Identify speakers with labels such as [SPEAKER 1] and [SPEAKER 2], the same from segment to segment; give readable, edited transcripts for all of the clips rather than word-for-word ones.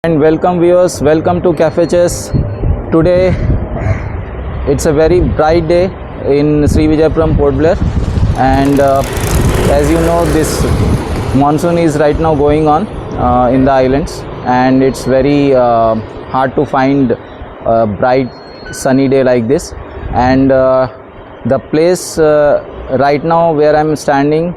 [SPEAKER 1] And welcome viewers, welcome to Cafe Chess. Today it's a very bright day in Sri Vijayapuram, Port Blair, and as you know, this monsoon is right now going on in the islands, and it's very hard to find a bright sunny day like this. And the place right now where I'm standing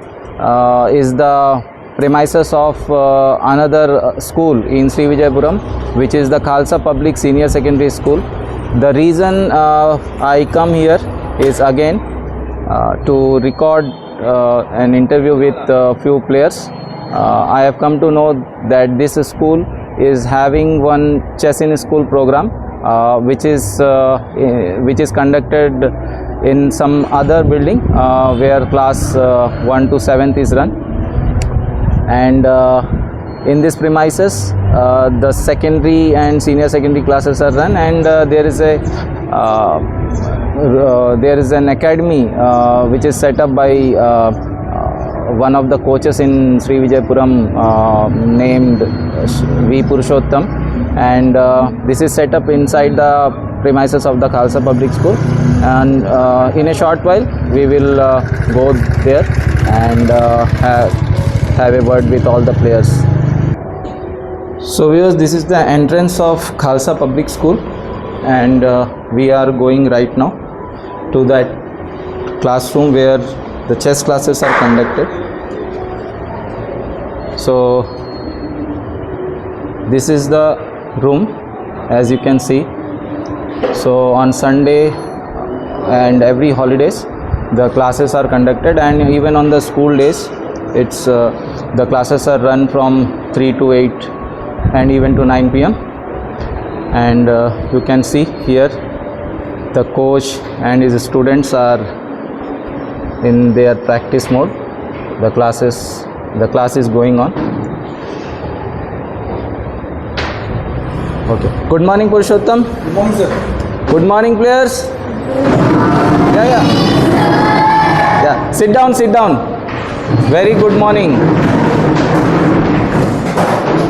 [SPEAKER 1] is the premises of another school in Sri Vijayapuram, which is the Khalsa Public Senior Secondary School. The reason I come here is again to record an interview with a few players. I have come to know that this school is having one chess in school program which is conducted in some other building where class 1 to 7th is run. And in this premises the secondary and senior secondary classes are run, and there is an academy which is set up by one of the coaches in Sri Vijayapuram named V. Purushottam, and this is set up inside the premises of the Khalsa Public School. And in a short while we will go there and have a word with all the players. So viewers, this is the entrance of Khalsa Public School, and we are going right now to that classroom where the chess classes are conducted. So this is the room, as you can see. So on Sunday and every holidays the classes are conducted, and even on the school days it's the classes are run from 3 to 8 and even to 9 p.m. and you can see here the coach and his students are in their practice mode. The class is going on. Okay, good morning Purushottam.
[SPEAKER 2] Good morning, sir.
[SPEAKER 1] Good morning players. Yeah, sit down. Very good morning.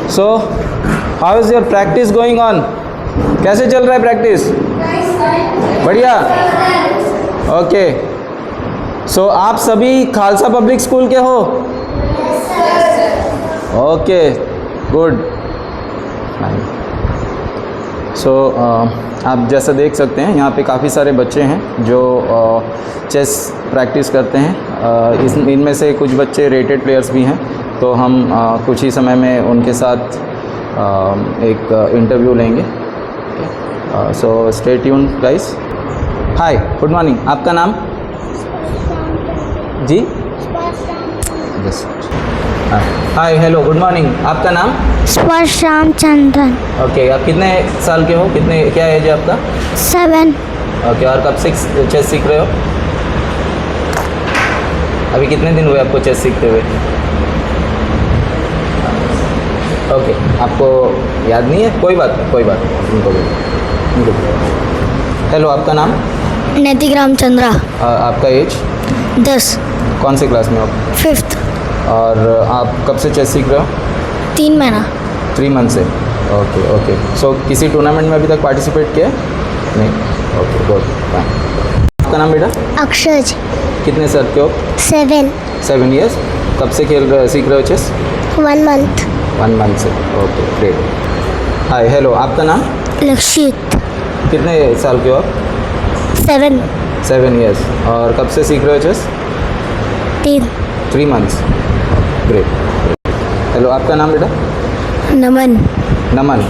[SPEAKER 1] So how is your practice going on? कैसे चल रहा है practice? बढ़िया. Okay. So आप सभी Khalsa public school के हो? Okay, good. सो आप जैसा देख सकते हैं यहाँ पे काफ़ी सारे बच्चे हैं जो चेस प्रैक्टिस करते हैं. इनमें से कुछ बच्चे रेटेड प्लेयर्स भी हैं, तो हम कुछ ही समय में उनके साथ एक इंटरव्यू लेंगे. So stay tuned guys. Hi, good morning. आपका नाम? जी, हाय, हेलो, गुड मॉर्निंग. आपका नाम?
[SPEAKER 3] स्पर्श रामचंद्रन.
[SPEAKER 1] ओके, आप कितने साल के हो? क्या एज है आपका?
[SPEAKER 3] 7.
[SPEAKER 1] ओके, और कब से चेस सीख रहे हो? अभी कितने दिन हुए आपको चेस सीखते हुए? ओके, आपको याद नहीं है? कोई बात नहीं. उनको हेलो, आपका नाम?
[SPEAKER 3] नैतिक रामचंद्रा.
[SPEAKER 1] आपका एज?
[SPEAKER 3] 10.
[SPEAKER 1] कौन से क्लास में हो?
[SPEAKER 3] 5th.
[SPEAKER 1] और आप कब से चेस सीख रहे हो?
[SPEAKER 3] 3 महीना.
[SPEAKER 1] 3 मंथ से. ओके. सो किसी टूर्नामेंट में अभी तक पार्टिसिपेट किया? नहीं. Okay, good. आपका नाम बेटा?
[SPEAKER 3] अक्षय.
[SPEAKER 1] कितने साल के हो?
[SPEAKER 3] 7
[SPEAKER 1] ईयर्स. कब से सीख रहे हो चेस?
[SPEAKER 3] 1 month.
[SPEAKER 1] 1 मंथ से. Okay, great. हाय, हेलो, आपका नाम?
[SPEAKER 3] लक्षित.
[SPEAKER 1] कितने साल के हो आप?
[SPEAKER 3] 7
[SPEAKER 1] ईयर्स. और कब से सीख रहे हो चेस?
[SPEAKER 3] 3
[SPEAKER 1] मंथ्स. ग्रेट. हेलो, आपका नाम बेटा?
[SPEAKER 3] नमन.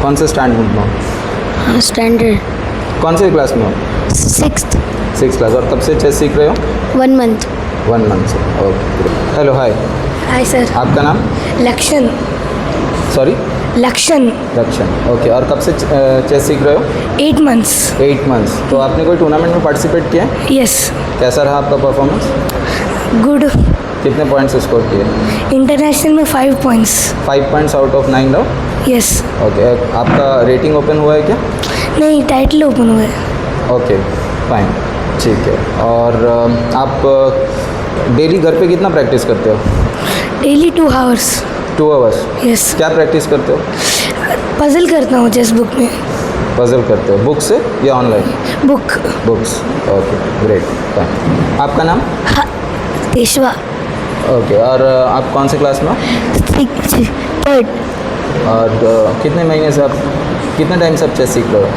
[SPEAKER 1] कौन से स्टैंडर्ड में हो?
[SPEAKER 3] स्टैंडर्ड.
[SPEAKER 1] कौन से क्लास में हो?
[SPEAKER 3] 6th.
[SPEAKER 1] 6th class. और कब से चेस सीख रहे हो?
[SPEAKER 3] 1 month.
[SPEAKER 1] 1 मंथ से. Okay. Hello, hi.
[SPEAKER 3] Hi sir.
[SPEAKER 1] आपका नाम?
[SPEAKER 3] लक्षण.
[SPEAKER 1] सॉरी?
[SPEAKER 3] लक्षण.
[SPEAKER 1] ओके. और कब से चेस सीख रहे हो?
[SPEAKER 3] 8 months.
[SPEAKER 1] 8 मंथ्स. तो आपने कोई टूर्नामेंट में पार्टिसिपेट किया है?
[SPEAKER 3] यस.
[SPEAKER 1] कैसा रहा आपका परफॉर्मेंस?
[SPEAKER 3] गुड.
[SPEAKER 1] कितने पॉइंट्स स्कोर किए?
[SPEAKER 3] इंटरनेशनल में 5 points.
[SPEAKER 1] 5 पॉइंट्स आउट ऑफ 9 रहो?
[SPEAKER 3] यस.
[SPEAKER 1] ओके. आपका रेटिंग ओपन हुआ है क्या?
[SPEAKER 3] नहीं, टाइटल ओपन हुआ है.
[SPEAKER 1] ओके, फाइन, ठीक है. और आप डेली घर पे कितना प्रैक्टिस करते हो?
[SPEAKER 3] Daily 2 hours.
[SPEAKER 1] 2 आवर्स?
[SPEAKER 3] यस.
[SPEAKER 1] क्या प्रैक्टिस करते हो?
[SPEAKER 3] पजल करता हूँ चेस बुक में.
[SPEAKER 1] पजल करते हो बुक से या online?
[SPEAKER 3] Book.
[SPEAKER 1] Books. Okay great. Fine. आपका नाम?
[SPEAKER 3] पेशवा.
[SPEAKER 1] ओके. और आप कौन से क्लास में हो?
[SPEAKER 3] 3rd.
[SPEAKER 1] और कितने महीने से आप कितने टाइम से आप चेस सीख रहे हो?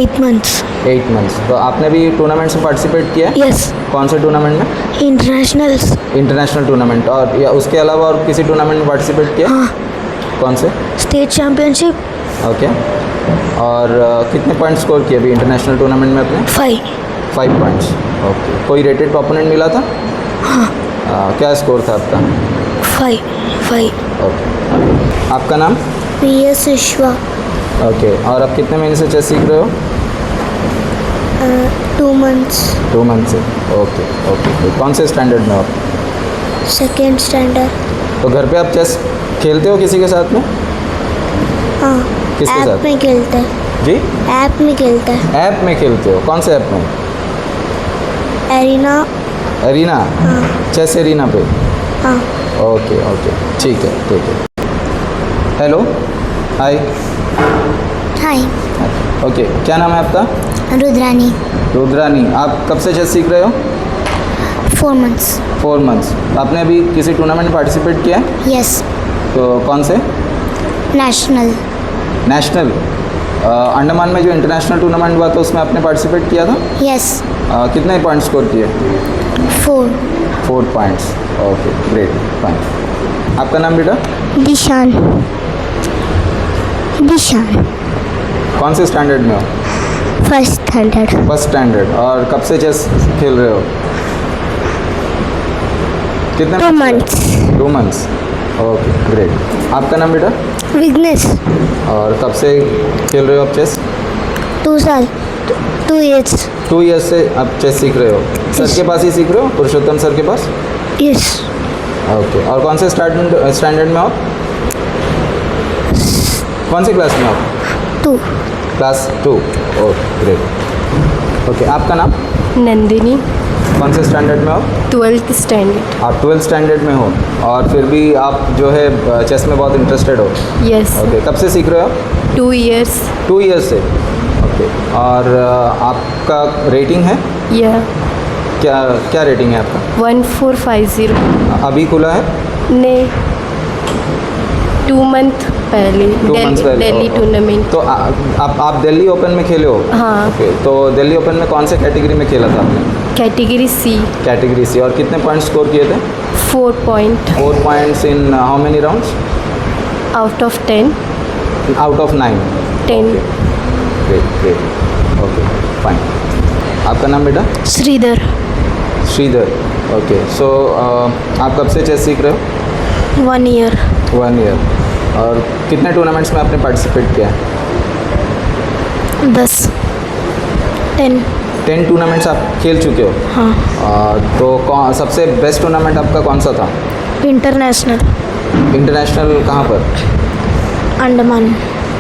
[SPEAKER 3] 8 months.
[SPEAKER 1] 8 मंथ्स. तो आपने भी टूर्नामेंट्स में पार्टिसिपेट किया है?
[SPEAKER 3] Yes.
[SPEAKER 1] कौन से टूर्नामेंट में?
[SPEAKER 3] Internationals.
[SPEAKER 1] International tournament. और या उसके अलावा और किसी टूर्नामेंट में पार्टिसिपेट किया?
[SPEAKER 3] हाँ.
[SPEAKER 1] कौन से?
[SPEAKER 3] State Championship.
[SPEAKER 1] ओके. और कितने पॉइंट स्कोर किए अभी इंटरनेशनल टूर्नामेंट में आपने?
[SPEAKER 3] 5.
[SPEAKER 1] 5 पॉइंट्स. ओके. कोई रेटेड ओपोनेंट मिला था?
[SPEAKER 3] हाँ.
[SPEAKER 1] क्या स्कोर था आपका?
[SPEAKER 3] 5.
[SPEAKER 1] ओके. आपका नाम?
[SPEAKER 3] PS विश्वा.
[SPEAKER 1] ओके. और आप कितने महीने से चेस सीख रहे हो?
[SPEAKER 3] 2 months.
[SPEAKER 1] 2 मंथ से. ओके. ओके. कौन से स्टैंडर्ड में हो आप?
[SPEAKER 3] 2nd standard.
[SPEAKER 1] तो घर पे आप चेस खेलते हो किसी के साथ में?
[SPEAKER 3] हाँ.
[SPEAKER 1] किसके साथ?
[SPEAKER 3] ऐप में खेलता है.
[SPEAKER 1] जी?
[SPEAKER 3] ऐप में खेलता है.
[SPEAKER 1] ऐप में खेलते हो? कौन से ऐप में?
[SPEAKER 3] एरिना.
[SPEAKER 1] एरिना?
[SPEAKER 3] हाँ.
[SPEAKER 1] चेस एरिना पे?
[SPEAKER 3] हाँ.
[SPEAKER 1] ओके. ओके. ठीक है. हेलो. हाय.
[SPEAKER 3] हाय.
[SPEAKER 1] ओके. क्या नाम है आपका?
[SPEAKER 3] रुद्रानी.
[SPEAKER 1] रुद्रानी. आप कब से चेस सीख रहे हो?
[SPEAKER 3] 4 months.
[SPEAKER 1] 4 मंथ्स. आपने अभी किसी टूर्नामेंट में पार्टिसिपेट किया है?
[SPEAKER 3] यस.
[SPEAKER 1] तो कौन से?
[SPEAKER 3] नेशनल.
[SPEAKER 1] नेशनल. अंडमान में जो इंटरनेशनल टूर्नामेंट हुआ था उसमें आपने पार्टिसिपेट किया था?
[SPEAKER 3] यस.
[SPEAKER 1] कितने पॉइंट स्कोर किए?
[SPEAKER 3] 4.
[SPEAKER 1] 4 पॉइंट्स. Okay great. फाइन. आपका नाम बेटा?
[SPEAKER 3] दिशान.
[SPEAKER 1] कौन से स्टैंडर्ड में हो?
[SPEAKER 3] 1st standard.
[SPEAKER 1] First standard. और कब से चेस खेल रहे हो? कितने?
[SPEAKER 3] 2 months.
[SPEAKER 1] 2 मंथ्स. Okay great. आपका नाम बेटा?
[SPEAKER 3] विघ्नेश.
[SPEAKER 1] और कब से खेल रहे हो आप चेस?
[SPEAKER 3] 2 साल. 2 years.
[SPEAKER 1] 2 ईयर्स से आप चेस सीख रहे हो? सर के पास ही सीख रहे हो? पुरुषोत्तम सर के पास?
[SPEAKER 3] यस.
[SPEAKER 1] ओके. और कौन से स्टैंडर्ड में हो आप? कौन से क्लास में हो आप?
[SPEAKER 3] 2.
[SPEAKER 1] क्लास 2. Okay great. ओके. आपका नाम?
[SPEAKER 2] नंदिनी.
[SPEAKER 1] कौन से स्टैंडर्ड में हो?
[SPEAKER 2] 12th standard.
[SPEAKER 1] आप 12th स्टैंडर्ड में हो और फिर भी आप जो है चेस में बहुत इंटरेस्टेड हो?
[SPEAKER 2] यस.
[SPEAKER 1] ओके. कब से सीख रहे हो आप?
[SPEAKER 2] 2 years.
[SPEAKER 1] 2 ईयर्स से. ओके. और आपका रेटिंग है?
[SPEAKER 2] या
[SPEAKER 1] क्या रेटिंग है आपका?
[SPEAKER 2] 1450.
[SPEAKER 1] अभी खुला है?
[SPEAKER 2] ने 2 month पहले
[SPEAKER 1] 2 मंथ्स पहले.
[SPEAKER 2] दिल्ली टूर्नामेंट.
[SPEAKER 1] तो आप दिल्ली ओपन में खेले हो?
[SPEAKER 2] हाँ.
[SPEAKER 1] ओके. तो दिल्ली ओपन में कौन से कैटेगरी में खेला था आपने?
[SPEAKER 2] Category C.
[SPEAKER 1] Category C. और कितने पॉइंट स्कोर किए थे?
[SPEAKER 2] 4 point
[SPEAKER 1] 4 points in how many rounds?
[SPEAKER 2] out of 10.
[SPEAKER 1] Out of 9.
[SPEAKER 2] 10.
[SPEAKER 1] Great. Okay fine. आपका नाम बेटा?
[SPEAKER 3] श्रीधर.
[SPEAKER 1] श्रीधर. ओके. सो आप कब से चेस सीख रहे हो?
[SPEAKER 3] 1 year.
[SPEAKER 1] 1 ईयर. और कितने टूर्नामेंट्स में आपने पार्टिसिपेट किया?
[SPEAKER 3] 10. 10.
[SPEAKER 1] 10 टूर्नामेंट्स आप खेल चुके हो?
[SPEAKER 3] हाँ.
[SPEAKER 1] तो सबसे बेस्ट टूर्नामेंट आपका कौन सा था?
[SPEAKER 3] इंटरनेशनल.
[SPEAKER 1] इंटरनेशनल कहाँ पर?
[SPEAKER 3] अंडमान.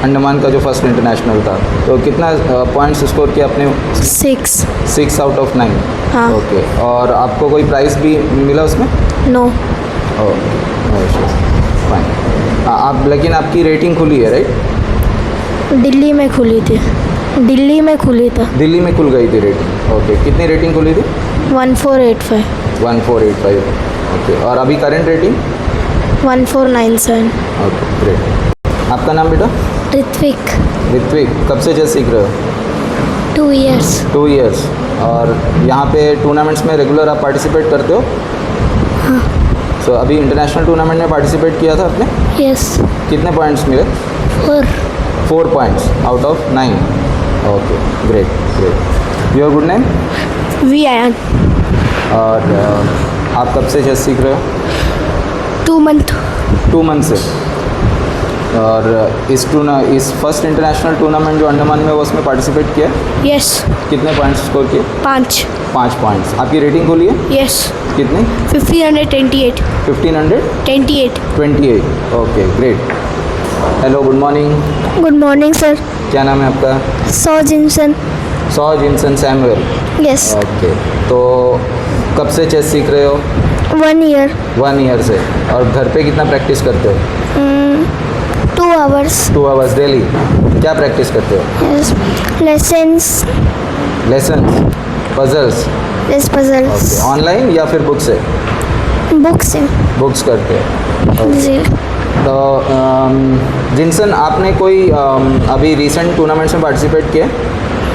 [SPEAKER 1] अंडमान का जो फर्स्ट इंटरनेशनल था. तो कितना पॉइंट्स स्कोर किया आपने?
[SPEAKER 3] 6.
[SPEAKER 1] 6 आउट ऑफ 9.
[SPEAKER 3] हाँ.
[SPEAKER 1] ओके. और आपको कोई प्राइज़ भी मिला उसमें?
[SPEAKER 3] नो.
[SPEAKER 1] ओके. फाइन. आप लेकिन आपकी रेटिंग खुली है राइट?
[SPEAKER 3] दिल्ली में खुली थी. दिल्ली में खुली था.
[SPEAKER 1] दिल्ली में खुल गई थी रेटिंग. ओके. कितनी रेटिंग खुली थी?
[SPEAKER 3] 1485.
[SPEAKER 1] 1485. ओके. और अभी करंट रेटिंग?
[SPEAKER 3] 1497.
[SPEAKER 1] Okay great. आपका नाम बेटा?
[SPEAKER 3] ऋत्विक.
[SPEAKER 1] ऋत्विक. कब से चेस सीख रहे हो?
[SPEAKER 3] 2 years.
[SPEAKER 1] 2 ईयर्स. और यहाँ पे टूर्नामेंट्स में रेगुलर आप पार्टिसिपेट करते हो?
[SPEAKER 3] हाँ.
[SPEAKER 1] सो अभी इंटरनेशनल टूर्नामेंट में पार्टिसिपेट किया था आपने?
[SPEAKER 3] यस.
[SPEAKER 1] कितने पॉइंट्स मिले?
[SPEAKER 3] 4.
[SPEAKER 1] 4 points out of 9. Okay great. Your good name?
[SPEAKER 3] वी आयन.
[SPEAKER 1] और आप कब से चेस सीख रहे हो?
[SPEAKER 3] 2 month.
[SPEAKER 1] 2 मंथ से. और इस फर्स्ट इंटरनेशनल टूर्नामेंट जो अंडमान में वो उसमें पार्टिसिपेट किया?
[SPEAKER 3] यस.
[SPEAKER 1] कितने पॉइंट्स स्कोर किए?
[SPEAKER 3] 5.
[SPEAKER 1] 5 पॉइंट्स. आपकी रेटिंग खुली है?
[SPEAKER 3] यस.
[SPEAKER 1] कितनी?
[SPEAKER 3] 1528.
[SPEAKER 1] 1528.
[SPEAKER 3] 28.
[SPEAKER 1] Okay great. Hello good morning.
[SPEAKER 3] Good morning sir.
[SPEAKER 1] क्या नाम है आपका?
[SPEAKER 3] सौ जिनसन.
[SPEAKER 1] सौ जिनसन सैमुअल.
[SPEAKER 3] यस.
[SPEAKER 1] ओके. तो कब से चेस सीख रहे हो?
[SPEAKER 3] 1 year.
[SPEAKER 1] 1 ईयर से. और घर पे कितना प्रैक्टिस करते हो?
[SPEAKER 3] 2 hours. hours.
[SPEAKER 1] 2 hours daily. क्या प्रैक्टिस करते हो?
[SPEAKER 3] Yes. Lessons.
[SPEAKER 1] Lessons, puzzles?
[SPEAKER 3] Yes, puzzles.
[SPEAKER 1] Online या फिर बुक से?
[SPEAKER 3] Books.
[SPEAKER 1] बुक्स करते हो।
[SPEAKER 3] जी.
[SPEAKER 1] तो जिनसन आपने कोई अभी रिसेंट टूर्नामेंट्स में पार्टिसिपेट किए?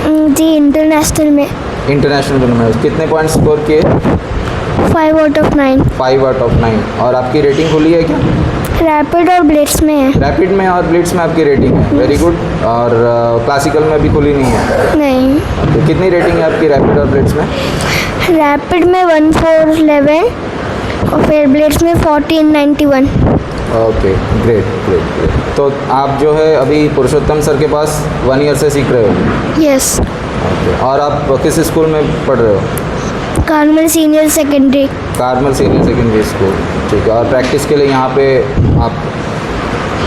[SPEAKER 3] जी, इंटरनेशनल में
[SPEAKER 1] इंटरनेशनल टूर्नामेंट कितने पॉइंट्स स्कोर किए?
[SPEAKER 3] 5 out of 9.
[SPEAKER 1] 5 out of 9। और आपकी रेटिंग खुली है क्या?
[SPEAKER 3] रैपिड और ब्लिट्स में है।
[SPEAKER 1] रैपिड में और ब्लिट्स में आपकी रेटिंग है, वेरी गुड। और क्लासिकल में भी खुली नहीं है?
[SPEAKER 3] नहीं,
[SPEAKER 1] तो कितनी रेटिंग है आपकी रैपिड और ब्लिट्स में?
[SPEAKER 3] रैपिड में 1411 और फिर ब्लिट्स में 1491।
[SPEAKER 1] Okay, great great great. तो आप जो है अभी पुरुषोत्तम सर के पास 1 ईयर से सीख रहे हो?
[SPEAKER 3] यस।
[SPEAKER 1] ओके, और आप किस स्कूल में पढ़ रहे हो?
[SPEAKER 3] Carmel senior secondary.
[SPEAKER 1] Carmel senior secondary school, ठीक है। और प्रैक्टिस के लिए यहाँ पे आप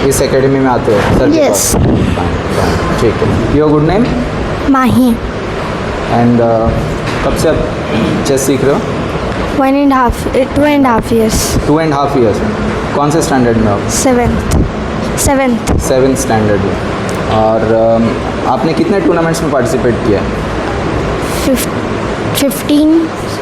[SPEAKER 1] इस एकेडमी में आते हो सर के
[SPEAKER 3] Yes.
[SPEAKER 1] पास? Fine, ठीक है। Your good name?
[SPEAKER 3] Mahi.
[SPEAKER 1] And कब से आप चेस सीख रहे हो?
[SPEAKER 3] 2.5 years।
[SPEAKER 1] 2.5 ईयर्स। कौन से स्टैंडर्ड में आप?
[SPEAKER 3] 7th।
[SPEAKER 1] 7th स्टैंडर्ड में। और आपने कितने टूर्नामेंट्स में पार्टिसिपेट किया?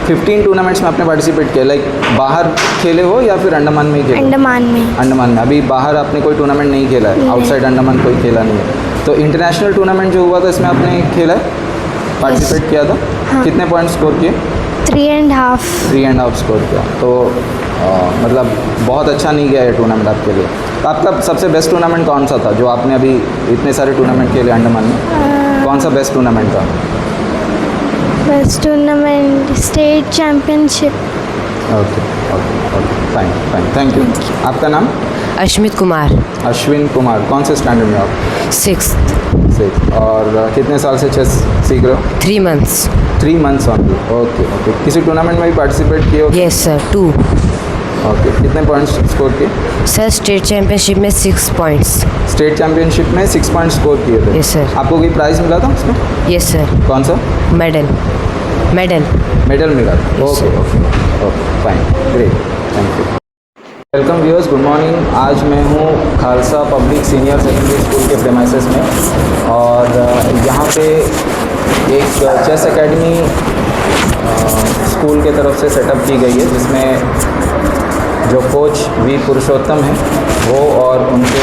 [SPEAKER 1] 15 टूर्नामेंट्स में आपने पार्टिसिपेट किया। लाइक बाहर खेले हो या फिर अंडमान में ही खेले?
[SPEAKER 3] अंडमान में।
[SPEAKER 1] अंडमान में। अभी बाहर आपने कोई टूर्नामेंट नहीं खेला है? आउटसाइड अंडमान कोई खेला नहीं है। तो इंटरनेशनल टूर्नामेंट जो हुआ था इसमें आपने खेला है, पार्टिसिपेट किया था?
[SPEAKER 3] हाँ।
[SPEAKER 1] कितने पॉइंट स्कोर किए?
[SPEAKER 3] 3.5।
[SPEAKER 1] 3.5 स्कोर किया। तो मतलब बहुत अच्छा नहीं गया ये टूर्नामेंट आपके लिए। तो आपका सबसे बेस्ट टूर्नामेंट कौन सा था जो आपने अभी इतने सारे टूर्नामेंट खेले अंडमान में? कौन सा बेस्ट टूर्नामेंट था?
[SPEAKER 3] Best tournament state championship.
[SPEAKER 1] Okay okay okay, fine fine, thank you. आपका नाम?
[SPEAKER 4] अश्मित कुमार।
[SPEAKER 1] अश्विन कुमार। कौन से स्टैंडर्ड में आप?
[SPEAKER 4] 6th।
[SPEAKER 1] 6। और कितने साल से चेस सीख रहे हो?
[SPEAKER 4] 3 months।
[SPEAKER 1] 3 months only. Okay okay. किसी टूर्नामेंट में भी पार्टिसिपेट किए हो?
[SPEAKER 4] Yes sir, 2।
[SPEAKER 1] ओके, कितने पॉइंट्स स्कोर किए?
[SPEAKER 4] सर स्टेट चैम्पियनशिप में 6 points।
[SPEAKER 1] स्टेट चैम्पियनशिप में 6 पॉइंट स्कोर किए थे?
[SPEAKER 4] Yes sir.
[SPEAKER 1] आपको कोई प्राइज़ मिला था उसमें?
[SPEAKER 4] Yes sir.
[SPEAKER 1] कौन सा?
[SPEAKER 4] मेडल।
[SPEAKER 1] मेडल मिला था?
[SPEAKER 4] Yes,
[SPEAKER 1] okay
[SPEAKER 4] sir.
[SPEAKER 1] Okay okay, fine, great, thank you. Welcome viewers, good morning. आज मैं हूँ Khalsa public senior secondary school के प्रेमाइसेस में, और यहाँ पे एक चेस एकेडमी स्कूल के तरफ से सेटअप की गई है, जिसमें जो कोच वी पुरुषोत्तम हैं वो और उनके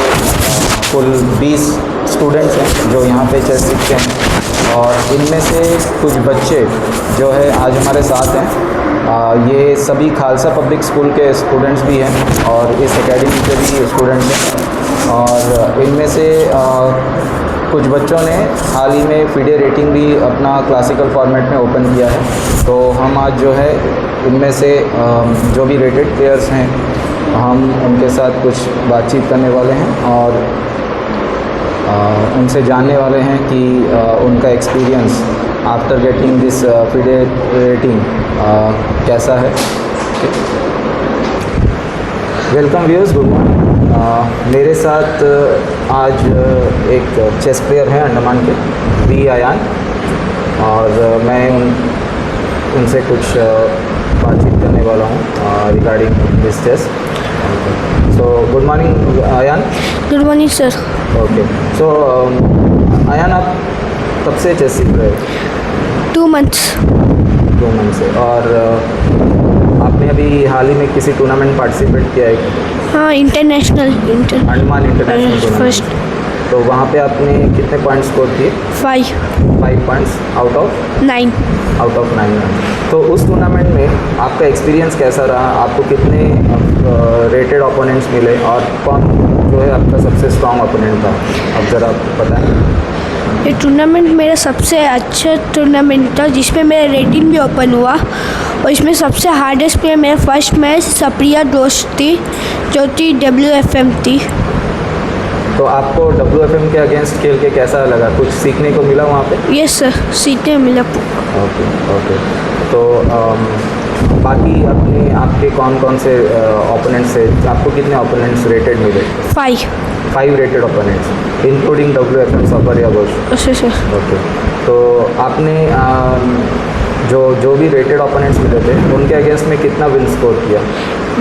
[SPEAKER 1] कुल 20 स्टूडेंट्स हैं जो यहाँ पे चेस सीखते हैं। और इनमें से कुछ बच्चे जो है आज हमारे साथ हैं। ये सभी खालसा पब्लिक स्कूल के स्टूडेंट्स भी हैं और इस एकेडमी के भी स्टूडेंट्स हैं। और इनमें से कुछ बच्चों ने हाल ही में FIDE रेटिंग भी अपना क्लासिकल फॉर्मेट में ओपन किया है। तो हम आज जो है इनमें से जो भी रेटेड प्लेयर्स हैं हम उनके साथ कुछ बातचीत करने वाले हैं और उनसे जानने वाले हैं कि उनका experience after getting this FIDE rating कैसा है। Welcome viewers, good morning. मेरे साथ आज एक चेस प्लेयर हैं अंडमान के, वी अयान, और मैं उनसे कुछ बातचीत करने वाला हूँ regarding this chess. So good morning Ayan.
[SPEAKER 3] Good morning sir.
[SPEAKER 1] Okay, so Ayan, आप कब से चेस सीख रहे हो?
[SPEAKER 3] 2 months।
[SPEAKER 1] 2 मंथ से। और आपने अभी हाल ही में किसी टूर्नामेंट पार्टिसिपेट किया है?
[SPEAKER 3] हाँ, international.
[SPEAKER 1] Andaman international tournament.
[SPEAKER 3] First.
[SPEAKER 1] तो वहाँ पे आपने कितने पॉइंट स्कोर किए?
[SPEAKER 3] 5
[SPEAKER 1] पॉइंट्स आउट ऑफ
[SPEAKER 3] 9।
[SPEAKER 1] 9। तो उस टूर्नामेंट में आपका एक्सपीरियंस कैसा रहा? आपको कितने रेटेड ओपोनेंट्स मिले और कौन जो है आपका सबसे स्ट्रॉन्ग ओपोनेंट था? अब ज़रा बताएं।
[SPEAKER 3] ये टूर्नामेंट मेरा सबसे अच्छा टूर्नामेंट था जिसमें मेरा रेटिंग भी ओपन हुआ, और इसमें सबसे हार्डेस्ट प्लेयर मेरा फर्स्ट मैच सप्रिया दोस्त थी जो थी WFM थी।
[SPEAKER 1] तो आपको WFM के अगेंस्ट खेल के कैसा लगा? कुछ सीखने को मिला वहाँ पे?
[SPEAKER 3] यस सर, सीखने मिला।
[SPEAKER 1] Okay okay. तो बाकी आपके कौन से ओपोनेंट्स से आपको कितने ओपोनेंट्स रेटेड मिले? 5 रेटेड ओपोनेंट्स इंक्लूडिंग WFM सफर या बोश?
[SPEAKER 3] अच्छा सर।
[SPEAKER 1] ओके। तो आपने जो भी रेटेड ओपोनेंट्स मिले थे उनके अगेंस्ट में कितना विन स्कोर किया?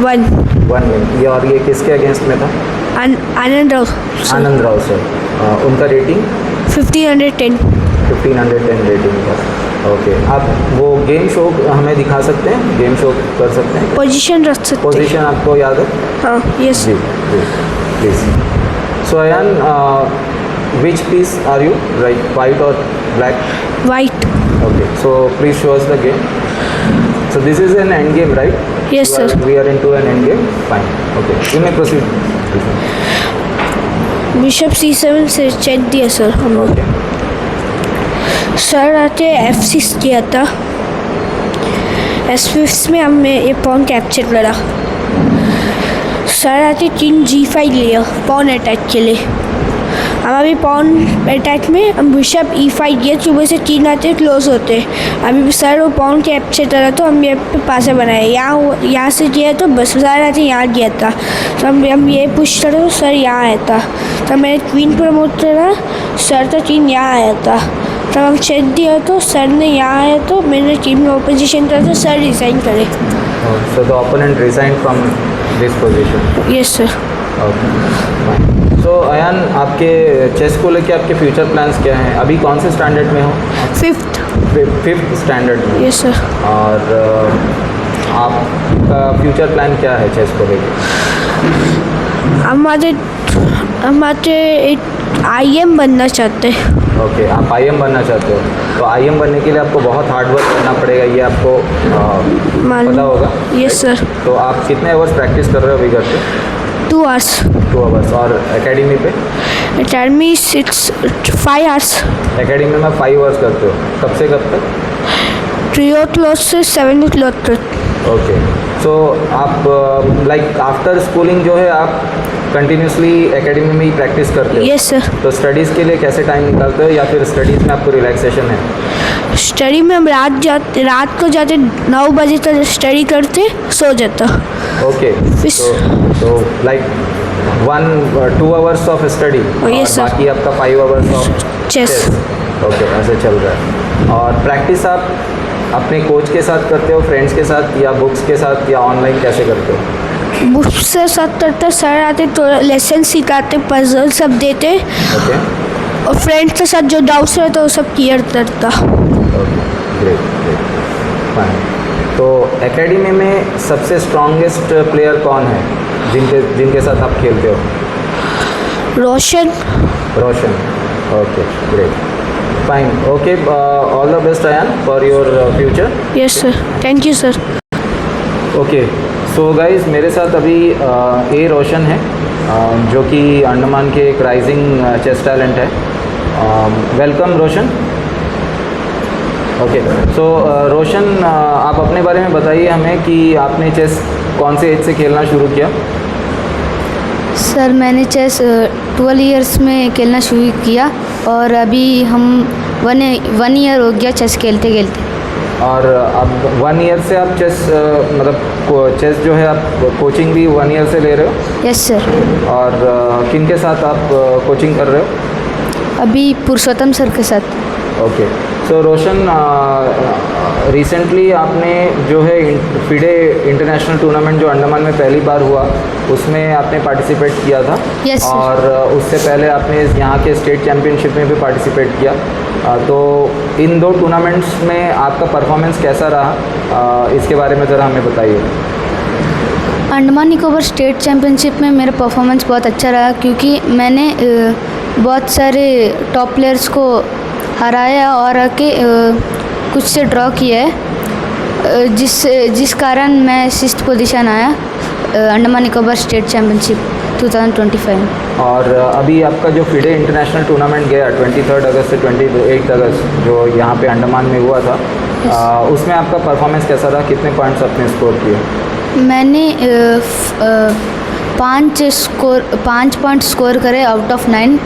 [SPEAKER 3] 1.
[SPEAKER 1] 1 विन। ये और ये किसके अगेंस्ट में था?
[SPEAKER 3] आनंद राव
[SPEAKER 1] आनंद राव सर। उनका रेटिंग
[SPEAKER 3] 1510.
[SPEAKER 1] 1510 रेटिंग था। ओके, आप वो गेम शो हमें दिखा सकते हैं? गेम शो कर सकते हैं?
[SPEAKER 3] पोजीशन रख सकते हैं.
[SPEAKER 1] पोजीशन आपको याद है?
[SPEAKER 3] हाँ, यस.
[SPEAKER 1] जी जी please. So Ayaan, which piece are you, right, white और black?
[SPEAKER 3] White.
[SPEAKER 1] Okay, so please show us the game. So this is an end game, right?
[SPEAKER 3] Yes, sir.
[SPEAKER 1] We are into an end game. Fine. Okay, you may proceed.
[SPEAKER 3] Bishop C7 से check दिया sir हमने.
[SPEAKER 1] Okay.
[SPEAKER 3] Sir आते F6 किया था. S5 में हमने ये pawn capture करा. सर आते किंग G5 लिया पॉन अटैक के लिए. हम अभी पॉन अटैक में हम बिशप E5 किया. सुबह से 3 आते क्लोज होते. अभी सर वो पॉन कैप्चर करा तो हम ये पे पासा बनाए. यहाँ से किया तो बस सर आते यहाँ गया था. तो हम ये पुश करा तो सर यहाँ आया था. तो मैंने क्वीन प्रमोट करा. सर तो किंग यहाँ आया था. तब हम चेक दिया तो सर ने यहाँ आया तो मैंने किंग में ओपोजिशन करा तो सर रिसाइन करे.
[SPEAKER 1] So the opponent resigned from this position.
[SPEAKER 3] Yes sir.
[SPEAKER 1] Okay. Fine. So Ayaan, आपके चेस को लेके आपके फ्यूचर प्लान्स क्या हैं? अभी कौन से स्टैंडर्ड में हो?
[SPEAKER 3] 5th.
[SPEAKER 1] 5th स्टैंडर्ड में.
[SPEAKER 3] Yes sir.
[SPEAKER 1] और आपका फ्यूचर प्लान क्या है चेस को लेके?
[SPEAKER 3] हमारे एक IM बनना चाहते हैं.
[SPEAKER 1] ओके, आप IM बनना चाहते हो. तो IM बनने के लिए आपको बहुत हार्ड वर्क करना पड़ेगा, ये आपको पता होगा?
[SPEAKER 3] Yes sir.
[SPEAKER 1] तो आप कितने आवर्स प्रैक्टिस कर रहे हो अभी घर पे?
[SPEAKER 3] 2 hours.
[SPEAKER 1] 2 आवर्स. और एकेडमी पे?
[SPEAKER 3] Academy 5 hours.
[SPEAKER 1] एकेडमी में 5 आवर्स करते हो. कब से कब तक?
[SPEAKER 3] 3 o'clock से 7 o'clock तक.
[SPEAKER 1] ओके. सो आप लाइक आफ्टर स्कूलिंग जो है आप कंटिन्यूसली एकेडमी में ही प्रैक्टिस करते हो?
[SPEAKER 3] Yes sir.
[SPEAKER 1] तो स्टडीज़ के लिए कैसे टाइम निकालते हो, या फिर स्टडीज़ में आपको रिलैक्सेशन है?
[SPEAKER 3] स्टडी में हम रात को जाते 9 बजे तक स्टडी करते सो जाता.
[SPEAKER 1] ओके. तो लाइक 1-2 आवर्स ऑफ स्टडी और
[SPEAKER 3] yes, sir.
[SPEAKER 1] बाकी आपका 5 आवर्स ऑफ
[SPEAKER 3] चेस.
[SPEAKER 1] ओके, ऐसे चल रहा है. और प्रैक्टिस आप अपने कोच के साथ करते हो, फ्रेंड्स के साथ, या बुक्स के साथ, या ऑनलाइन कैसे करते हो?
[SPEAKER 3] बुक्स से साथ करते. सर आते तो लेसन सिखाते, पजल सब देते.
[SPEAKER 1] ओके.
[SPEAKER 3] और फ्रेंड्स के साथ जो डाउट्स रहता वो सब क्लियर करता.
[SPEAKER 1] Okay, great great. फाइन. तो एकेडमी में सबसे स्ट्रॉन्गेस्ट प्लेयर कौन है जिनके साथ आप खेलते हो?
[SPEAKER 3] Roshan.
[SPEAKER 1] Roshan. Okay, great. Fine. Okay, all the best Ayan for your future.
[SPEAKER 3] Yes sir. Thank you sir.
[SPEAKER 1] Okay. So guys, मेरे साथ अभी ए रोशन है, जो कि अंडमान के एक राइजिंग चेस टैलेंट है. वेलकम रोशन. ओके. सो रोशन, आप अपने बारे में बताइए हमें कि आपने चेस कौन से एज से खेलना शुरू किया?
[SPEAKER 5] सर मैंने चेस 12 इयर्स में खेलना शुरू किया और अभी हम 1 ईयर हो गया चेस खेलते खेलते.
[SPEAKER 1] और अब 1 ईयर से आप चेस मतलब चेस जो है आप कोचिंग भी 1 ईयर से ले रहे हो?
[SPEAKER 5] Yes sir.
[SPEAKER 1] और किन के साथ आप कोचिंग कर रहे हो?
[SPEAKER 5] अभी पुरुषोत्तम सर के साथ.
[SPEAKER 1] ओके. सो रोशन, रिसेंटली आपने जो है फिडे इंटरनेशनल टूर्नामेंट जो अंडमान में पहली बार हुआ उसमें आपने पार्टिसिपेट किया था.
[SPEAKER 5] Yes, sir.
[SPEAKER 1] और उससे पहले आपने यहाँ के स्टेट चैम्पियनशिप में भी पार्टिसिपेट किया. तो इन 2 टूर्नामेंट्स में आपका परफॉर्मेंस कैसा रहा, इसके बारे में ज़रा हमें बताइए.
[SPEAKER 5] अंडमान निकोबार स्टेट चैम्पियनशिप में मेरा परफॉर्मेंस बहुत अच्छा रहा क्योंकि मैंने बहुत सारे टॉप प्लेयर्स को हराया और आके कुछ से ड्रॉ किया है, जिस कारण मैं 6th पोजीशन आया अंडमान निकोबार स्टेट चैम्पियनशिप 2025.
[SPEAKER 1] और अभी आपका जो फिडे इंटरनेशनल टूर्नामेंट गया 23 अगस्त से 28 अगस्त जो यहाँ पे अंडमान में हुआ था, उसमें आपका परफॉर्मेंस कैसा रहा? कितने पॉइंट्स आपने स्कोर किए?
[SPEAKER 5] मैंने 5 पॉइंट स्कोर करे आउट ऑफ 9.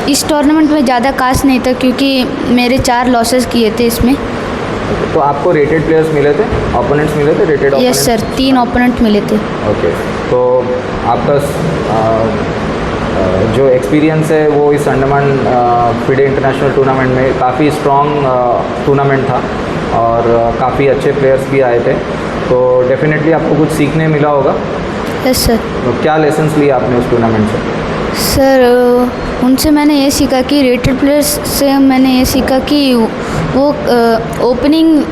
[SPEAKER 5] इस टूर्नामेंट में ज़्यादा खास नहीं था क्योंकि मेरे 4 लॉसेस किए थे इसमें.
[SPEAKER 1] तो आपको रेटेड प्लेयर्स मिले थे, ओपोनेंट्स मिले थे, रेटेड?
[SPEAKER 5] यस सर, 3 ओपोनेंट मिले थे.
[SPEAKER 1] ओके. तो आपका जो एक्सपीरियंस है वो इस अंडमान फिडे इंटरनेशनल टूर्नामेंट में काफ़ी स्ट्रॉन्ग टूर्नामेंट था और काफ़ी अच्छे प्लेयर्स भी आए थे. तो डेफिनेटली आपको कुछ सीखने मिला होगा।
[SPEAKER 5] Yes sir.
[SPEAKER 1] तो क्या लेसन्स लिए आपने उस टूर्नामेंट से?
[SPEAKER 5] सर उनसे मैंने ये सीखा कि रेटेड प्लेयर्स से मैंने ये सीखा कि वो ओपनिंग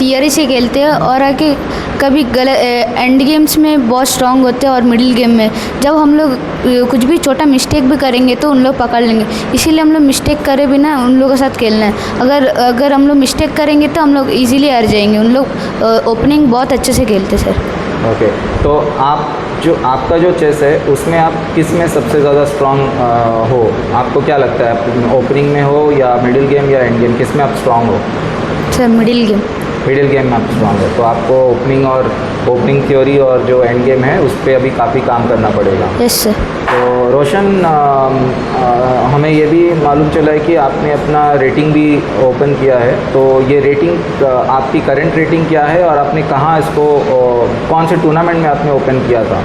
[SPEAKER 5] थियरी से खेलते हैं और आके कभी गलत एंड गेम्स में बहुत स्ट्रांग होते हैं और मिडिल गेम में जब हम लोग कुछ भी छोटा मिस्टेक भी करेंगे तो उन लोग पकड़ लेंगे, इसीलिए हम लोग मिस्टेक करे बिना उन लोगों के साथ खेलना है। अगर हम लोग मिस्टेक करेंगे तो हम लोग इजीली हार जाएंगे। उन लोग ओपनिंग बहुत अच्छे से खेलते सर।
[SPEAKER 1] ओके, तो आपका जो चेस है उसमें आप किस में सबसे ज़्यादा स्ट्रांग हो? आपको क्या लगता है, आप ओपनिंग में हो या मिडिल गेम या एंड गेम, किस में आप स्ट्रांग हो?
[SPEAKER 5] Sir middle game.
[SPEAKER 1] Middle game में आप स्ट्रांग है, तो आपको ओपनिंग थ्योरी और जो एंड गेम है उस पर अभी काफ़ी काम करना पड़ेगा।
[SPEAKER 5] Yes sir.
[SPEAKER 1] तो रोशन, हमें ये भी मालूम चला है कि आपने अपना रेटिंग भी ओपन किया है, तो ये रेटिंग आपकी करंट रेटिंग क्या है और आपने कहाँ इसको कौन से टूर्नामेंट में आपने ओपन किया था?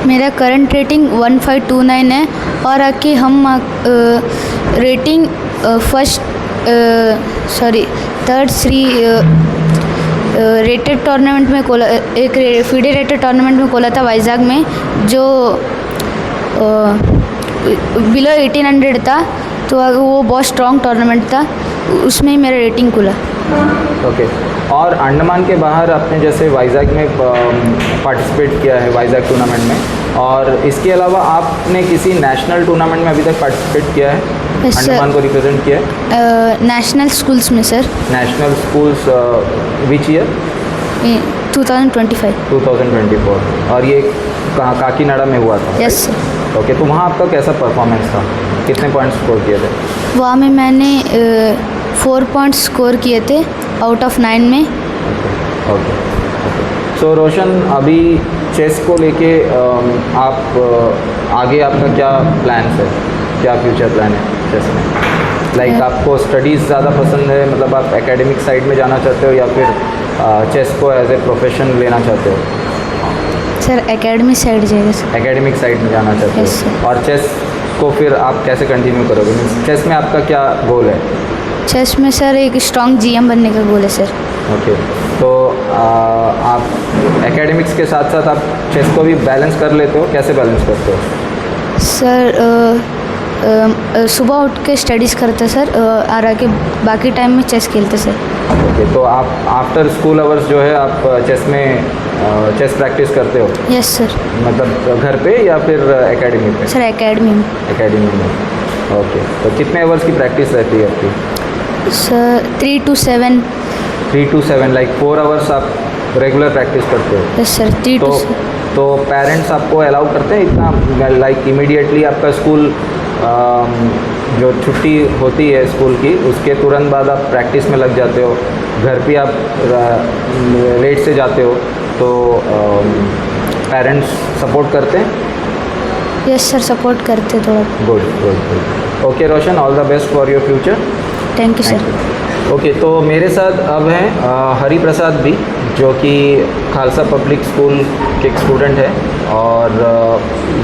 [SPEAKER 5] मेरा करंट रेटिंग 1529 है और आके हम rating third Shri rated tournament में एक फीडे रेटेड टूर्नामेंट में खोला था वाइजाग में, जो बिलो 1800 था, तो वो बहुत स्ट्रॉन्ग टूर्नामेंट था, उसमें ही मेरा रेटिंग खुला।
[SPEAKER 1] ओके, और अंडमान के बाहर आपने जैसे वाइजाग में पार्टिसिपेट किया है, वाइजाग टूर्नामेंट में, और इसके अलावा आपने किसी नेशनल टूर्नामेंट में अभी तक पार्टिसिपेट किया है?
[SPEAKER 5] Yes,
[SPEAKER 1] अंडमान को रिप्रेजेंट किया है
[SPEAKER 5] नेशनल स्कूल्स में sir.
[SPEAKER 1] National schools which year?
[SPEAKER 5] 2025।
[SPEAKER 1] 2024। और ये कहाँ, काकीनाडा में हुआ था?
[SPEAKER 5] Yes sir.
[SPEAKER 1] ओके, तो वहाँ आपका कैसा परफॉर्मेंस था? कितने पॉइंट्स स्कोर किए थे?
[SPEAKER 5] वहाँ में मैंने 4 पॉइंट्स स्कोर किए थे आउट ऑफ 9 में।
[SPEAKER 1] ओके। सो रोशन, अभी चेस को लेके आप आगे आपका क्या प्लान है, क्या फ्यूचर प्लान है चेस में? लाइक आपको स्टडीज़ ज़्यादा पसंद है, मतलब आप एकेडमिक साइड में जाना चाहते हो या फिर चेस को एज ए प्रोफेशन लेना चाहते हो?
[SPEAKER 5] सर एकेडमी साइड जाएगा सर।
[SPEAKER 1] एकेडमिक साइड में जाना चाहते
[SPEAKER 5] Yes,
[SPEAKER 1] हो,
[SPEAKER 5] sir.
[SPEAKER 1] और चेस को फिर आप कैसे कंटिन्यू करोगे? मीन्स चेस में आपका क्या गोल है?
[SPEAKER 5] चेस में सर एक स्ट्रॉन्ग जीएम बनने का गोल है सर।
[SPEAKER 1] ओके, तो आप एकेडमिक्स के साथ साथ आप चेस को भी बैलेंस कर लेते हो? कैसे बैलेंस करते हो?
[SPEAKER 5] सर सुबह उठ के स्टडीज़ करते सर और आके बाकी टाइम में चेस खेलते सर।
[SPEAKER 1] ओके, तो आप आफ्टर स्कूल आवर्स जो है आप चेस प्रैक्टिस करते हो?
[SPEAKER 5] Yes sir.
[SPEAKER 1] मतलब घर पे या फिर एकेडमी पे?
[SPEAKER 5] सर एकेडमी में।
[SPEAKER 1] एकेडमी में। ओके, तो कितने आवर्स की प्रैक्टिस रहती है आपकी?
[SPEAKER 5] Sir 3 to 7।
[SPEAKER 1] 3 to 7, like 4 hours आप रेगुलर प्रैक्टिस करते हो?
[SPEAKER 5] Yes sir, 3 to 7।
[SPEAKER 1] तो पेरेंट्स आपको अलाउ करते हैं इतना, लाइक इमीडिएटली आपका स्कूल जो छुट्टी होती है स्कूल की उसके तुरंत बाद आप प्रैक्टिस में लग जाते हो, घर पे आप लेट से जाते हो, तो पेरेंट्स सपोर्ट करते हैं?
[SPEAKER 5] यस सर, सपोर्ट करते थोड़ा।
[SPEAKER 1] Good good good. Okay Roshan, all the best for your future.
[SPEAKER 5] Thank you sir.
[SPEAKER 1] Okay, तो मेरे साथ अब हैं हरि प्रसाद भी, जो कि खालसा पब्लिक स्कूल के एक स्टूडेंट है, और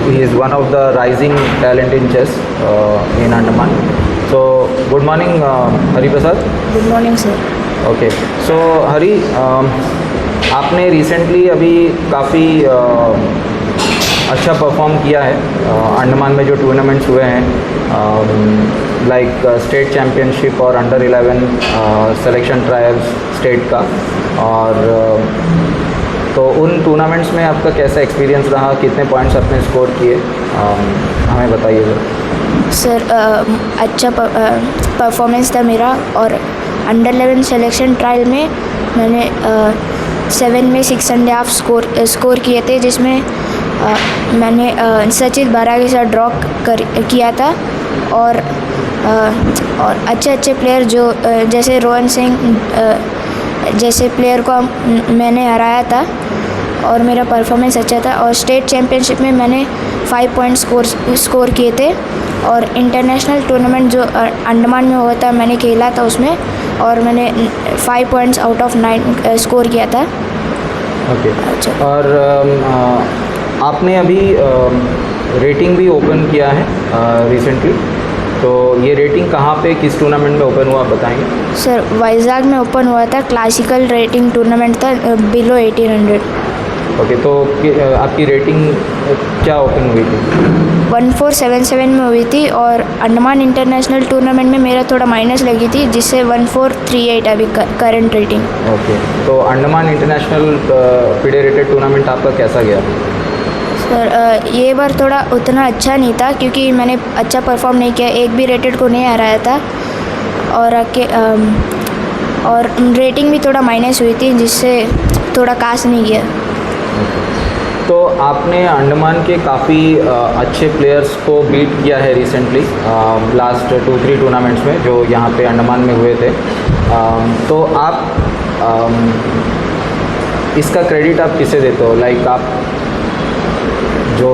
[SPEAKER 1] he is one of the rising talent in chess in Andaman. So good morning Hari Prasad.
[SPEAKER 2] Good morning sir.
[SPEAKER 1] Okay, so Hari, आपने रिसेंटली अभी काफ़ी अच्छा परफॉर्म किया है अंडमान में जो टूर्नामेंट्स हुए हैं, लाइक स्टेट चैम्पियनशिप और अंडर 11 सिलेक्शन ट्रायल्स स्टेट का, और तो उन टूर्नामेंट्स में आपका कैसा एक्सपीरियंस रहा? कितने पॉइंट्स आपने स्कोर किए, हमें बताइएगा।
[SPEAKER 3] सर अच्छा परफॉर्मेंस था मेरा, और अंडर 11 सिलेक्शन ट्रायल में मैंने 7 में 6.5 स्कोर किए थे, जिसमें मैंने सचित बारा के साथ ड्रॉ किया था, और अच्छे प्लेयर जो जैसे रोहन सिंह जैसे प्लेयर को मैंने हराया था, और मेरा परफॉर्मेंस अच्छा था। और स्टेट चैम्पियनशिप में मैंने 5 पॉइंट्स स्कोर किए थे, और इंटरनेशनल टूर्नामेंट जो अंडमान में हुआ था मैंने खेला था उसमें, और मैंने 5 पॉइंट्स आउट ऑफ 9 स्कोर किया था।
[SPEAKER 1] ओके,
[SPEAKER 3] अच्छा।
[SPEAKER 1] और आपने अभी रेटिंग भी ओपन किया है रिसेंटली, तो ये रेटिंग कहाँ पे किस टूर्नामेंट में ओपन हुआ आप बताएंगे?
[SPEAKER 6] सर वाइजाग में ओपन हुआ था, क्लासिकल रेटिंग टूर्नामेंट था, बिलो 1800।
[SPEAKER 1] ओके, तो आपकी रेटिंग क्या ओपन हुई थी?
[SPEAKER 6] 1477 में हुई थी और अंडमान इंटरनेशनल टूर्नामेंट में मेरा थोड़ा माइनस लगी थी, जिससे 1438 अभी करंट रेटिंग।
[SPEAKER 1] ओके, तो Andaman international FIDE rated tournament आपका कैसा गया?
[SPEAKER 6] सर ये बार थोड़ा उतना अच्छा नहीं था क्योंकि मैंने अच्छा परफॉर्म नहीं किया, एक भी रेटेड को नहीं हराया था और रेटिंग भी थोड़ा माइनस हुई थी, जिससे थोड़ा खास नहीं गया।
[SPEAKER 1] तो आपने अंडमान के काफ़ी अच्छे प्लेयर्स को बीट किया है रिसेंटली, लास्ट 2-3 टूर्नामेंट्स में जो यहाँ पे अंडमान में हुए थे। तो आप इसका क्रेडिट आप किसे देते हो? लाइक आप जो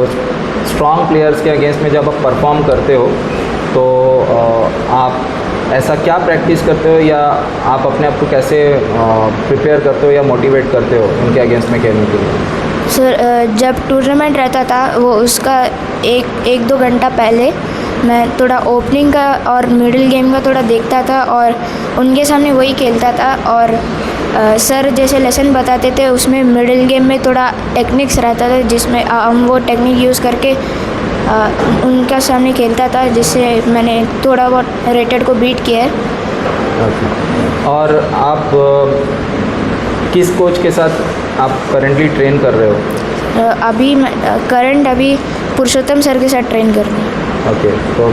[SPEAKER 1] स्ट्रॉन्ग प्लेयर्स के अगेंस्ट में जब आप परफॉर्म करते हो तो आप ऐसा क्या प्रैक्टिस करते हो या आप अपने आप को कैसे प्रिपेयर करते हो या मोटिवेट करते हो उनके अगेंस्ट में खेलने के लिए?
[SPEAKER 6] सर जब टूर्नामेंट रहता था वो उसका एक दो घंटा पहले मैं थोड़ा ओपनिंग का और मिडिल गेम का थोड़ा देखता था और उनके सामने वही खेलता था। और सर जैसे लेसन बताते थे उसमें मिडिल गेम में थोड़ा टेक्निक्स रहता था, जिसमें हम वो टेक्निक यूज़ करके उनका सामने खेलता था, जिससे मैंने थोड़ा बहुत रेटेड को बीट किया है।
[SPEAKER 1] और आप किस कोच के साथ आप करंटली ट्रेन कर रहे हो?
[SPEAKER 6] अभी पुरुषोत्तम सर के साथ ट्रेन कर रही हूँ।
[SPEAKER 1] ओके, तो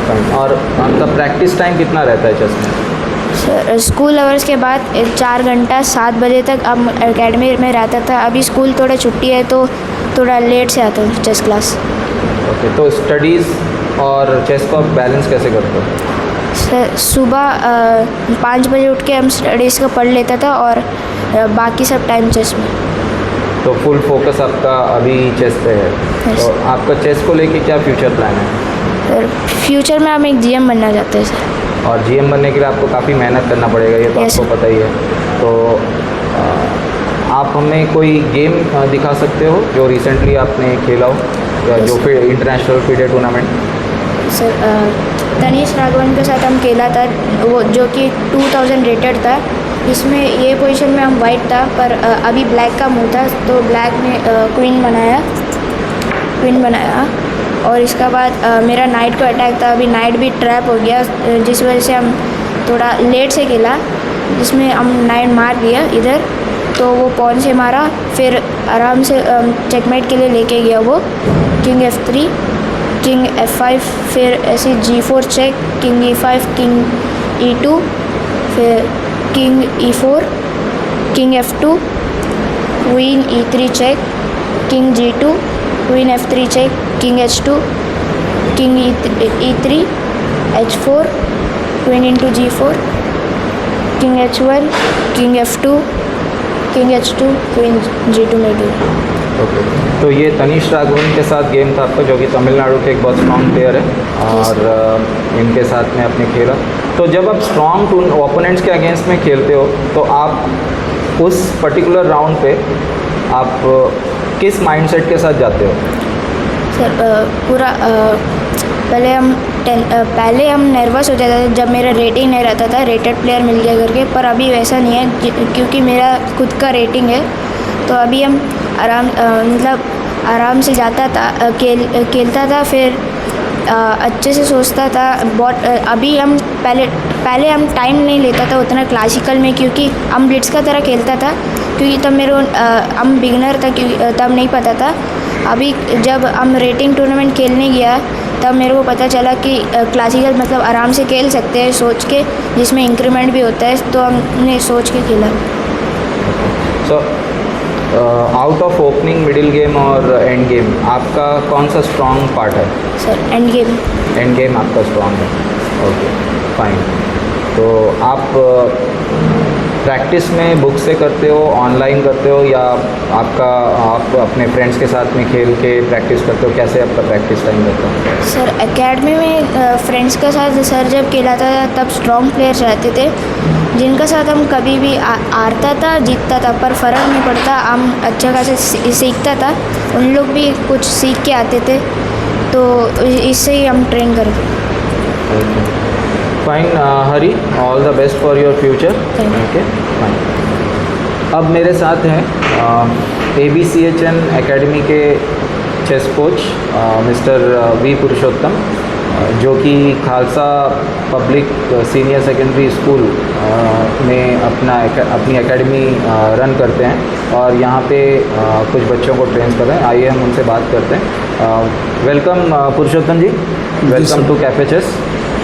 [SPEAKER 1] फाइन। और आपका प्रैक्टिस टाइम कितना रहता है चेस में?
[SPEAKER 6] सर स्कूल आवर्स के बाद 4 घंटा 7 बजे तक अब एकेडमी में रहता था। अभी स्कूल थोड़ा छुट्टी है तो थोड़ा लेट से आता हूँ चेस क्लास।
[SPEAKER 1] ओके, तो स्टडीज़ और चेस को आप बैलेंस कैसे करते हो?
[SPEAKER 6] सर सुबह 5 बजे उठ के हम स्टडीज़ का पढ़ लेता था और बाकी सब टाइम चेस में।
[SPEAKER 1] तो फुल फोकस आपका अभी चेस पे है।
[SPEAKER 6] Yes.
[SPEAKER 1] तो आपका चेस को लेके क्या फ्यूचर प्लान है?
[SPEAKER 6] सर फ्यूचर में हम एक GM बनना चाहते हैं सर।
[SPEAKER 1] और GM बनने के लिए आपको काफ़ी मेहनत करना पड़ेगा, ये तो
[SPEAKER 6] Yes.
[SPEAKER 1] आपको पता ही है। तो आप हमें कोई गेम दिखा सकते हो जो रिसेंटली आपने खेला हो या जो फिर international FIDE tournament?
[SPEAKER 6] Sir Tanish Raghavan के साथ हम खेला था, वो जो कि 2000 रेटेड था। इसमें ये पोजीशन में हम वाइट था पर अभी ब्लैक का मूव था तो ब्लैक ने क्वीन बनाया और इसका बाद मेरा नाइट को अटैक था। अभी नाइट भी ट्रैप हो गया, जिस वजह से हम थोड़ा लेट से खेला, जिसमें हम नाइट मार दिया इधर, तो वो पॉन से मारा, फिर आराम से चेकमेट के लिए लेके गया वो। किंग F3, किंग F5, फिर ऐसे G4 check, king E5, king E2, फिर king E4, king F2, queen E3 check, king G2, queen F3 check, king H2, king E3, H4, queen into G4, king H1, king F2, king H2, queen G2 में भी।
[SPEAKER 1] Okay, तो ये तनीश राघवन के साथ game था आपका, जो कि तमिलनाडु के एक बहुत स्ट्रॉन्ग प्लेयर है और इनके साथ में आपने खेला। तो जब आप स्ट्रॉन्ग ओपोनेंट्स के अगेंस्ट में खेलते हो तो आप उस पर्टिकुलर राउंड पे आप किस माइंडसेट के साथ जाते हो?
[SPEAKER 6] सर पूरा पहले हम नर्वस हो जाते थे जब मेरा रेटिंग नहीं रहता था, रेटेड प्लेयर मिल गया करके, पर अभी वैसा नहीं है क्योंकि मेरा खुद का रेटिंग है। तो अभी हम आराम से जाता था, खेलता था, फिर अच्छे से सोचता था। बहुत अभी हम पहले हम टाइम नहीं लेता था उतना क्लासिकल में, क्योंकि हम ब्लिट्स का तरह खेलता था, क्योंकि तब हम बिगनर था, क्योंकि तब नहीं पता था। अभी जब हम रेटिंग टूर्नामेंट खेलने गया तब मेरे को पता चला कि क्लासिकल मतलब आराम से खेल सकते हैं सोच के, जिसमें इंक्रीमेंट भी होता है, तो हमने सोच के खेला।
[SPEAKER 1] So out of opening, middle game और एंड गेम आपका कौन सा स्ट्रॉन्ग पार्ट है?
[SPEAKER 6] Sir end game.
[SPEAKER 1] End game आपका स्ट्रॉन्ग है। Okay, fine. तो आप प्रैक्टिस में बुक से करते हो, ऑनलाइन करते हो, या आप अपने फ्रेंड्स के साथ में खेल के प्रैक्टिस करते हो? कैसे आपका प्रैक्टिस टाइम रहता है?
[SPEAKER 6] सर एकेडमी में फ्रेंड्स के साथ सर जब खेलाता था तब स्ट्रॉन्ग प्लेयर्स रहते थे, जिनका साथ हम कभी भी हारता था जीतता था, पर फ़र्क नहीं पड़ता, हम अच्छा खासा सीखता था। उन लोग भी कुछ सीख के आते थे, तो इससे ही हम ट्रेन करते।
[SPEAKER 1] Fine Hari, all the best for your future. Okay fine. अब मेरे साथ हैं ABCHN एकेडमी के चेस कोच मिस्टर वी पुरुषोत्तम, जो कि Khalsa public senior secondary school में अपनी एकेडमी रन करते हैं और यहाँ पे कुछ बच्चों को ट्रेन कर रहे हैं। आइए हम उनसे बात करते हैं। Welcome Purushottam ji, welcome to cafe chess.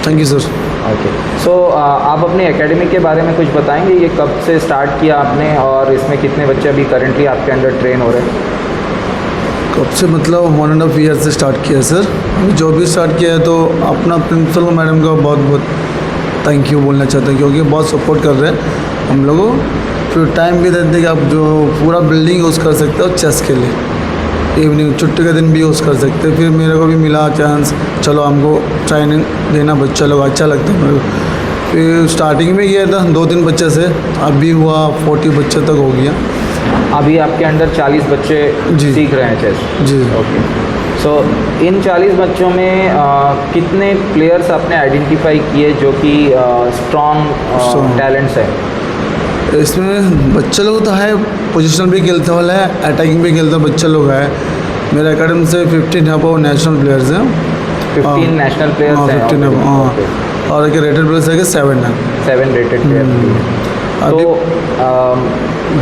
[SPEAKER 7] Thank you sir.
[SPEAKER 1] Okay, so आप अपनी एकेडमी के बारे में कुछ बताएंगे? ये कब से स्टार्ट किया आपने और इसमें कितने बच्चे अभी करंटली आपके अंडर ट्रेन हो रहे हैं?
[SPEAKER 7] कब से मतलब 1.5 ईयर से स्टार्ट किया है सर। जो भी स्टार्ट किया है तो अपना प्रिंसिपल मैडम का बहुत बहुत थैंक यू बोलना चाहते हैं, क्योंकि बहुत सपोर्ट कर रहे हैं हम लोगों। फिर टाइम भी देते कि आप जो पूरा बिल्डिंग यूज़ कर सकते हो चेस के लिए, इवनिंग छुट्टी के दिन भी यूज़ कर सकते हैं। फिर मेरे को भी मिला चांस, चलो हमको ट्रेनिंग देना बच्चा लोग, अच्छा लगता है मेरे को। फिर स्टार्टिंग में किया था 2-3 बच्चे से, अभी हुआ 40 बच्चे तक हो गया।
[SPEAKER 1] अभी आपके अंदर 40 बच्चे
[SPEAKER 7] जी।
[SPEAKER 1] सीख रहे हैं चेस?
[SPEAKER 7] जी।
[SPEAKER 1] ओके, सो इन 40 बच्चों में कितने प्लेयर्स आपने आइडेंटिफाई किए जो कि स्ट्रॉन्ग टैलेंट्स हैं?
[SPEAKER 7] इसमें बच्चे लोग तो है, पोजिशनल भी खेलते वाला है, अटैकिंग भी खेलते बच्चे लोग है। मेरे अकेडमी से 15 अबव नेशनल प्लेयर्स हैं।
[SPEAKER 1] 15 नेशनल प्लेयर्स हैं?
[SPEAKER 7] 15 अबव, हाँ। और एक रेटेड प्लेयर्स है कि 7 है।
[SPEAKER 1] 7 रेटेड प्लेयर्स। तो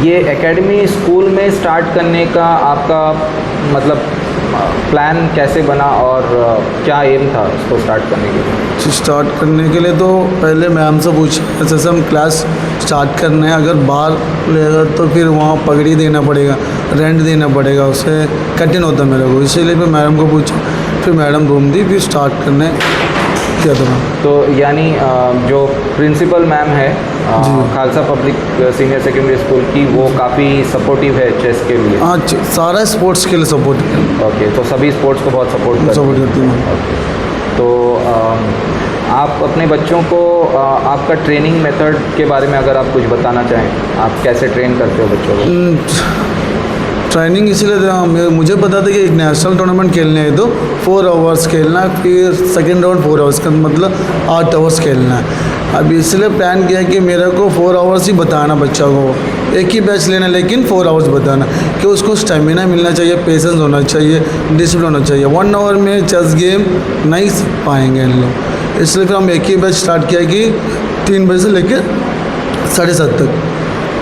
[SPEAKER 1] ये एकेडमी स्कूल में स्टार्ट करने का आपका मतलब प्लान कैसे बना और क्या एम था इसको स्टार्ट करने के लिए?
[SPEAKER 7] स्टार्ट करने के लिए तो पहले मैम से पूछा, जैसे हम क्लास स्टार्ट करना है, अगर बाहर लेगा तो फिर वहाँ पगड़ी देना पड़ेगा, रेंट देना पड़ेगा, उससे कठिन होता मेरे को। इसीलिए फिर मैडम को पूछा, फिर मैडम रूम दी, फिर स्टार्ट करने किया था।
[SPEAKER 1] तो यानी जो प्रिंसिपल मैम है Khalsa public senior secondary school की, वो काफ़ी सपोर्टिव है चेस के लिए?
[SPEAKER 7] हाँ, सारा स्पोर्ट्स के लिए सपोर्ट करते
[SPEAKER 1] ओके, तो सभी स्पोर्ट्स को बहुत सपोर्ट
[SPEAKER 7] करती हैं।
[SPEAKER 1] तो आप अपने बच्चों को आपका ट्रेनिंग मेथड के बारे में अगर आप कुछ बताना चाहें, आप कैसे ट्रेन करते हो बच्चों को?
[SPEAKER 7] ट्रेनिंग इसीलिए मुझे पता था कि एक नेशनल टूर्नामेंट खेलने है तो 4 आवर्स खेलना है, फिर सेकेंड राउंड 4 आवर्स का मतलब 8 आवर्स खेलना है। अब इसलिए प्लान किया कि मेरे को 4 आवर्स ही बताना बच्चा को, एक ही बैच लेना, लेकिन 4 आवर्स बताना कि उसको स्टेमिना मिलना चाहिए, पेशेंस होना चाहिए, डिसिप्लिन होना चाहिए। 1 आवर में चेस गेम नहीं सीख पाएंगे इन लोग। इसलिए फिर हम एक ही बैच स्टार्ट किया कि 3 बजे से लेकर 7:30 तक,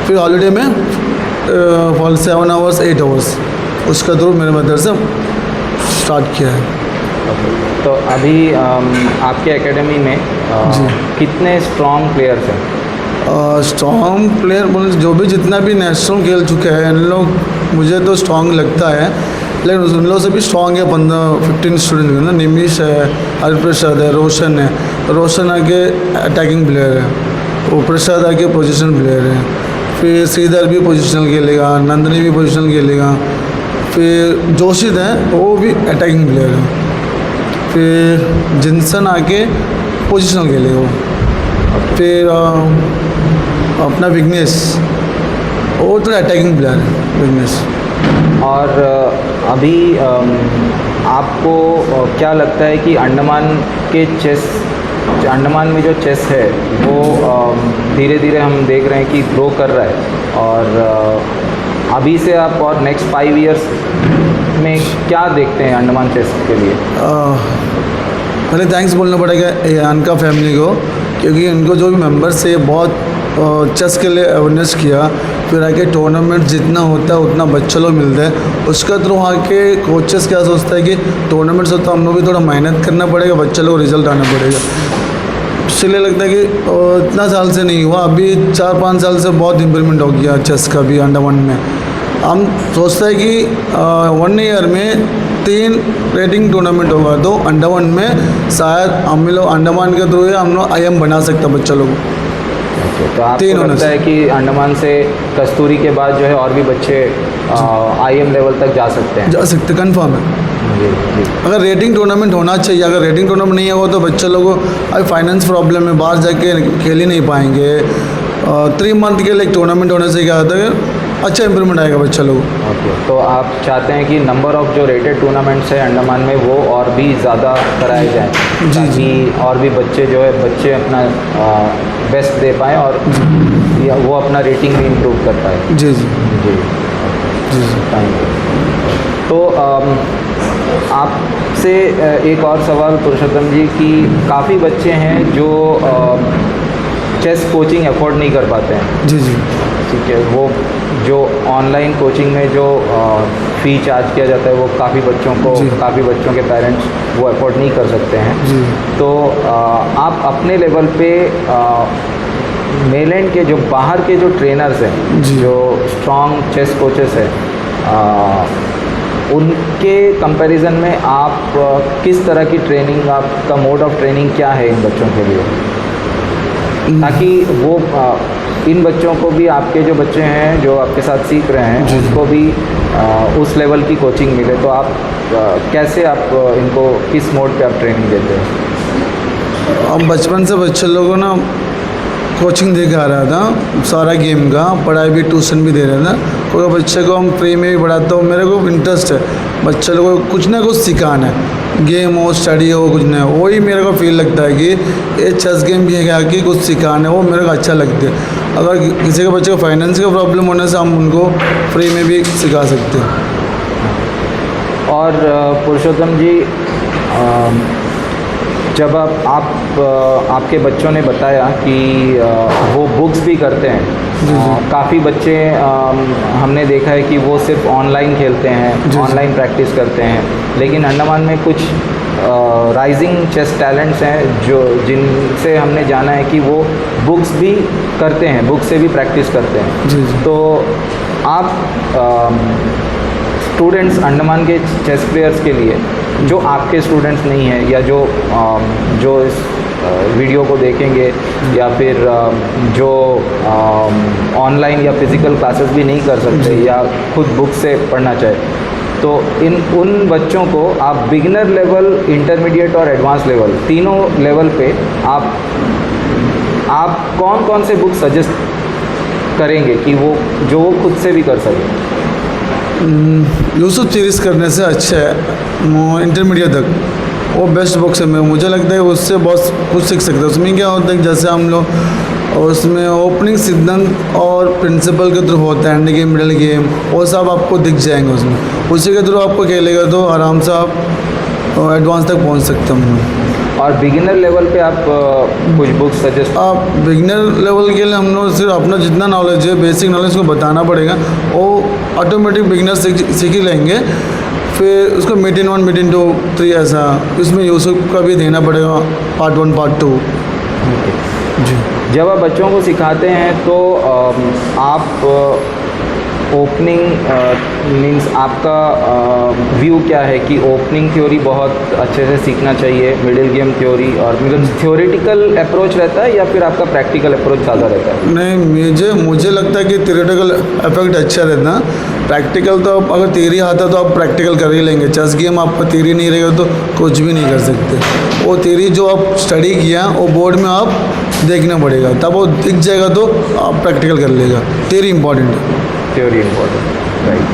[SPEAKER 7] फिर हॉलीडे में फॉल 7 आवर्स 8 आवर्स, उसका थ्रू मेरे मदर से स्टार्ट किया है।
[SPEAKER 1] तो अभी आपके एकेडमी में कितने स्ट्रॉन्ग प्लेयर्स हैं?
[SPEAKER 7] स्ट्रॉन्ग प्लेयर बोले जो भी जितना भी नेशनल खेल चुके हैं इन लोग, मुझे तो स्ट्रॉन्ग लगता है, लेकिन उन लोगों से भी स्ट्रॉन्ग है 15-15 स्टूडेंट ना। निमिश है, हरिप्रसाद है, रोशन है। रोशन आके अटैकिंग प्लेयर है, वो प्रसाद आके पोजिशन प्लेयर है। फिर श्रीधर भी पोजिशनल खेलेगा, नंदनी भी पोजिशनल खेलेगा। फिर जोशित है, वो भी अटैकिंग प्लेयर है। फिर जिनसन आके पोजिशनल खेलेगा वो। फिर अपना विघ्नेश, वो तो अटैकिंग प्लेयर है विघ्नेश।
[SPEAKER 1] और अभी आपको क्या लगता है कि अंडमान में जो चेस है वो धीरे धीरे हम देख रहे हैं कि ग्रो कर रहा है, और अभी से आप और नेक्स्ट 5 इयर्स में क्या देखते हैं अंडमान चेस के लिए?
[SPEAKER 7] पहले थैंक्स बोलना पड़ेगा अनका फैमिली को, क्योंकि उनको जो भी मेंबर्स है बहुत चेस के लिए अवेयरनेस किया। फिर आके टूर्नामेंट जितना होता है उतना बच्चे लोग मिलते हैं, उसका थ्रू आके कोचेस क्या सोचता है कि टूर्नामेंट्स होता है, हम लोग भी थोड़ा मेहनत करना पड़ेगा, बच्चे लोग रिजल्ट आना पड़ेगा। इसलिए लगता है कि इतना साल से नहीं हुआ, अभी 4-5 साल से बहुत इम्प्रूवमेंट हो गया चेस का भी अंडमान में। हम सोचते हैं कि 1 ईयर में 3 रेटिंग टूर्नामेंट होगा, तो अंडमान में शायद हम लोग अंडमान के थ्रू हम लोग IM बना सकते हैं बच्चा लोग।
[SPEAKER 1] तो आपको लगता है कि अंडमान से कस्तूरी के बाद जो है और भी बच्चे IM लेवल तक जा सकते हैं?
[SPEAKER 7] जा सकते, कंफर्म है। अगर रेटिंग टूर्नामेंट होना चाहिए, अगर रेटिंग टूर्नामेंट नहीं होगा तो बच्चे लोगों को अभी फाइनेंस प्रॉब्लम है, बाहर जाके खेल ही नहीं पाएंगे। 3 मंथ के लिए एक टूर्नामेंट होने से क्या होता है अच्छा इम्प्रूवमेंट आएगा बच्चा लोग।
[SPEAKER 1] ओके, तो आप चाहते हैं कि नंबर ऑफ जो रेटेड टूर्नामेंट्स है अंडमान में वो और भी ज़्यादा कराए जाएँ, ताकि और भी बच्चे अपना बेस्ट दे पाएँ और या वो अपना रेटिंग भी इम्प्रूव कर पाए।
[SPEAKER 7] जी जी
[SPEAKER 1] जी
[SPEAKER 7] जी जी।
[SPEAKER 1] Thank you. तो आपसे एक और सवाल पुरुषोत्तम जी कि काफ़ी बच्चे हैं जो चेस कोचिंग अफोर्ड नहीं कर पाते हैं।
[SPEAKER 7] जी जी
[SPEAKER 1] ठीक है, वो जो ऑनलाइन कोचिंग में जो फ़ी चार्ज किया जाता है वो काफ़ी बच्चों के पेरेंट्स वो अफोर्ड नहीं कर सकते हैं।
[SPEAKER 7] जी।
[SPEAKER 1] तो आप अपने लेवल पे मेलैंड के जो बाहर के जो ट्रेनर्स हैं,
[SPEAKER 7] जी।
[SPEAKER 1] जो स्ट्रॉन्ग चेस कोचेस हैं, उनके कंपैरिजन में आप किस तरह की ट्रेनिंग, आपका मोड ऑफ ट्रेनिंग क्या है इन बच्चों के लिए, ताकि वो इन बच्चों को भी, आपके जो बच्चे हैं जो आपके साथ सीख रहे हैं,
[SPEAKER 7] जी।
[SPEAKER 1] उनको भी उस लेवल की कोचिंग मिले। तो आप कैसे आप इनको किस मोड पे आप ट्रेनिंग देते हैं?
[SPEAKER 7] अब बचपन से बच्चे लोगों को ना कोचिंग दे के आ रहा था, सारा गेम का, पढ़ाई भी, ट्यूशन भी दे रहा था। कोई बच्चे को हम फ्री में भी पढ़ाता हूँ, मेरे को इंटरेस्ट है बच्चे लोगों को कुछ ना कुछ सिखाना है, गेम हो, स्टडी हो, कुछ ना, वही मेरे को फील लगता है कि ये चेस गेम भी है कि कुछ सिखाना है, वो मेरे को अच्छा लगता है। अगर किसी के बच्चे को फाइनेंस का प्रॉब्लम होने से हम उनको फ्री में भी सिखा सकते हैं।
[SPEAKER 1] और पुरुषोत्तम जी, जब आपके बच्चों ने बताया कि वो बुक्स भी करते हैं, काफ़ी बच्चे हमने देखा है कि वो सिर्फ ऑनलाइन खेलते हैं, ऑनलाइन प्रैक्टिस करते हैं, लेकिन अंडमान में कुछ राइजिंग चेस टैलेंट्स हैं जिनसे हमने जाना है कि वो बुक्स भी करते हैं, बुक से भी प्रैक्टिस करते हैं।
[SPEAKER 7] जी जी।
[SPEAKER 1] तो आप स्टूडेंट्स, अंडमान के चेस प्लेयर्स के लिए, जो आपके स्टूडेंट्स नहीं हैं या जो इस वीडियो को देखेंगे या फिर जो ऑनलाइन या फिज़िकल क्लासेस भी नहीं कर सकते या खुद बुक से पढ़ना चाहे, तो उन बच्चों को आप बिगिनर लेवल, इंटरमीडिएट और एडवांस लेवल, तीनों लेवल पे आप कौन कौन से बुक सजेस्ट करेंगे कि वो खुद से भी कर सकें?
[SPEAKER 7] यूसुफ सीरीज़ करने से अच्छा है इंटरमीडिएट तक, वो बेस्ट बुक्स है। मुझे लगता है उससे बहुत कुछ सीख सकते हैं। उसमें क्या होता है, जैसे हम लोग उसमें ओपनिंग सिद्धांत और प्रिंसिपल के थ्रू होता है, एंड गेम, मिडल गेम, वो सब आपको दिख जाएंगे उसमें। उसी के थ्रू आपको खेलेगा तो आराम से आप एडवांस तक पहुंच सकते हैं।
[SPEAKER 1] और बिगिनर लेवल पे आप कुछ बुक्स सजेस्ट?
[SPEAKER 7] आप बिगिनर लेवल के लिए हम लोग सिर्फ अपना जितना नॉलेज है, बेसिक नॉलेज को बताना पड़ेगा, वो ऑटोमेटिक बिगिनर सीख ही लेंगे। फिर उसको मीटिंग 1, मीटिंग 2, 3 ऐसा, इसमें यूसुफ का भी देना पड़ेगा पार्ट 1, पार्ट 2। जी।
[SPEAKER 1] जब आप बच्चों को सिखाते हैं तो आप ओपनिंग मीन्स आपका व्यू क्या है कि ओपनिंग थ्योरी बहुत अच्छे से सीखना चाहिए, मिडिल गेम थ्योरी, और मतलब थ्योरेटिकल अप्रोच रहता है या फिर आपका प्रैक्टिकल अप्रोच ज़्यादा रहता है?
[SPEAKER 7] नहीं, मुझे लगता है कि थ्योरेटिकल इफेक्ट अच्छा रहता है। प्रैक्टिकल तो अगर थियरी आता तो आप प्रैक्टिकल कर ही लेंगे। चेस गेम आपका थियरी नहीं रहेगा तो कुछ भी नहीं कर सकते। वो थियरी जो आप स्टडी किया वो बोर्ड में आप देखना पड़ेगा, तब वो दिख जाएगा तो आप प्रैक्टिकल कर लेगा। थियरी इंपॉर्टेंट है।
[SPEAKER 1] Theory important, right?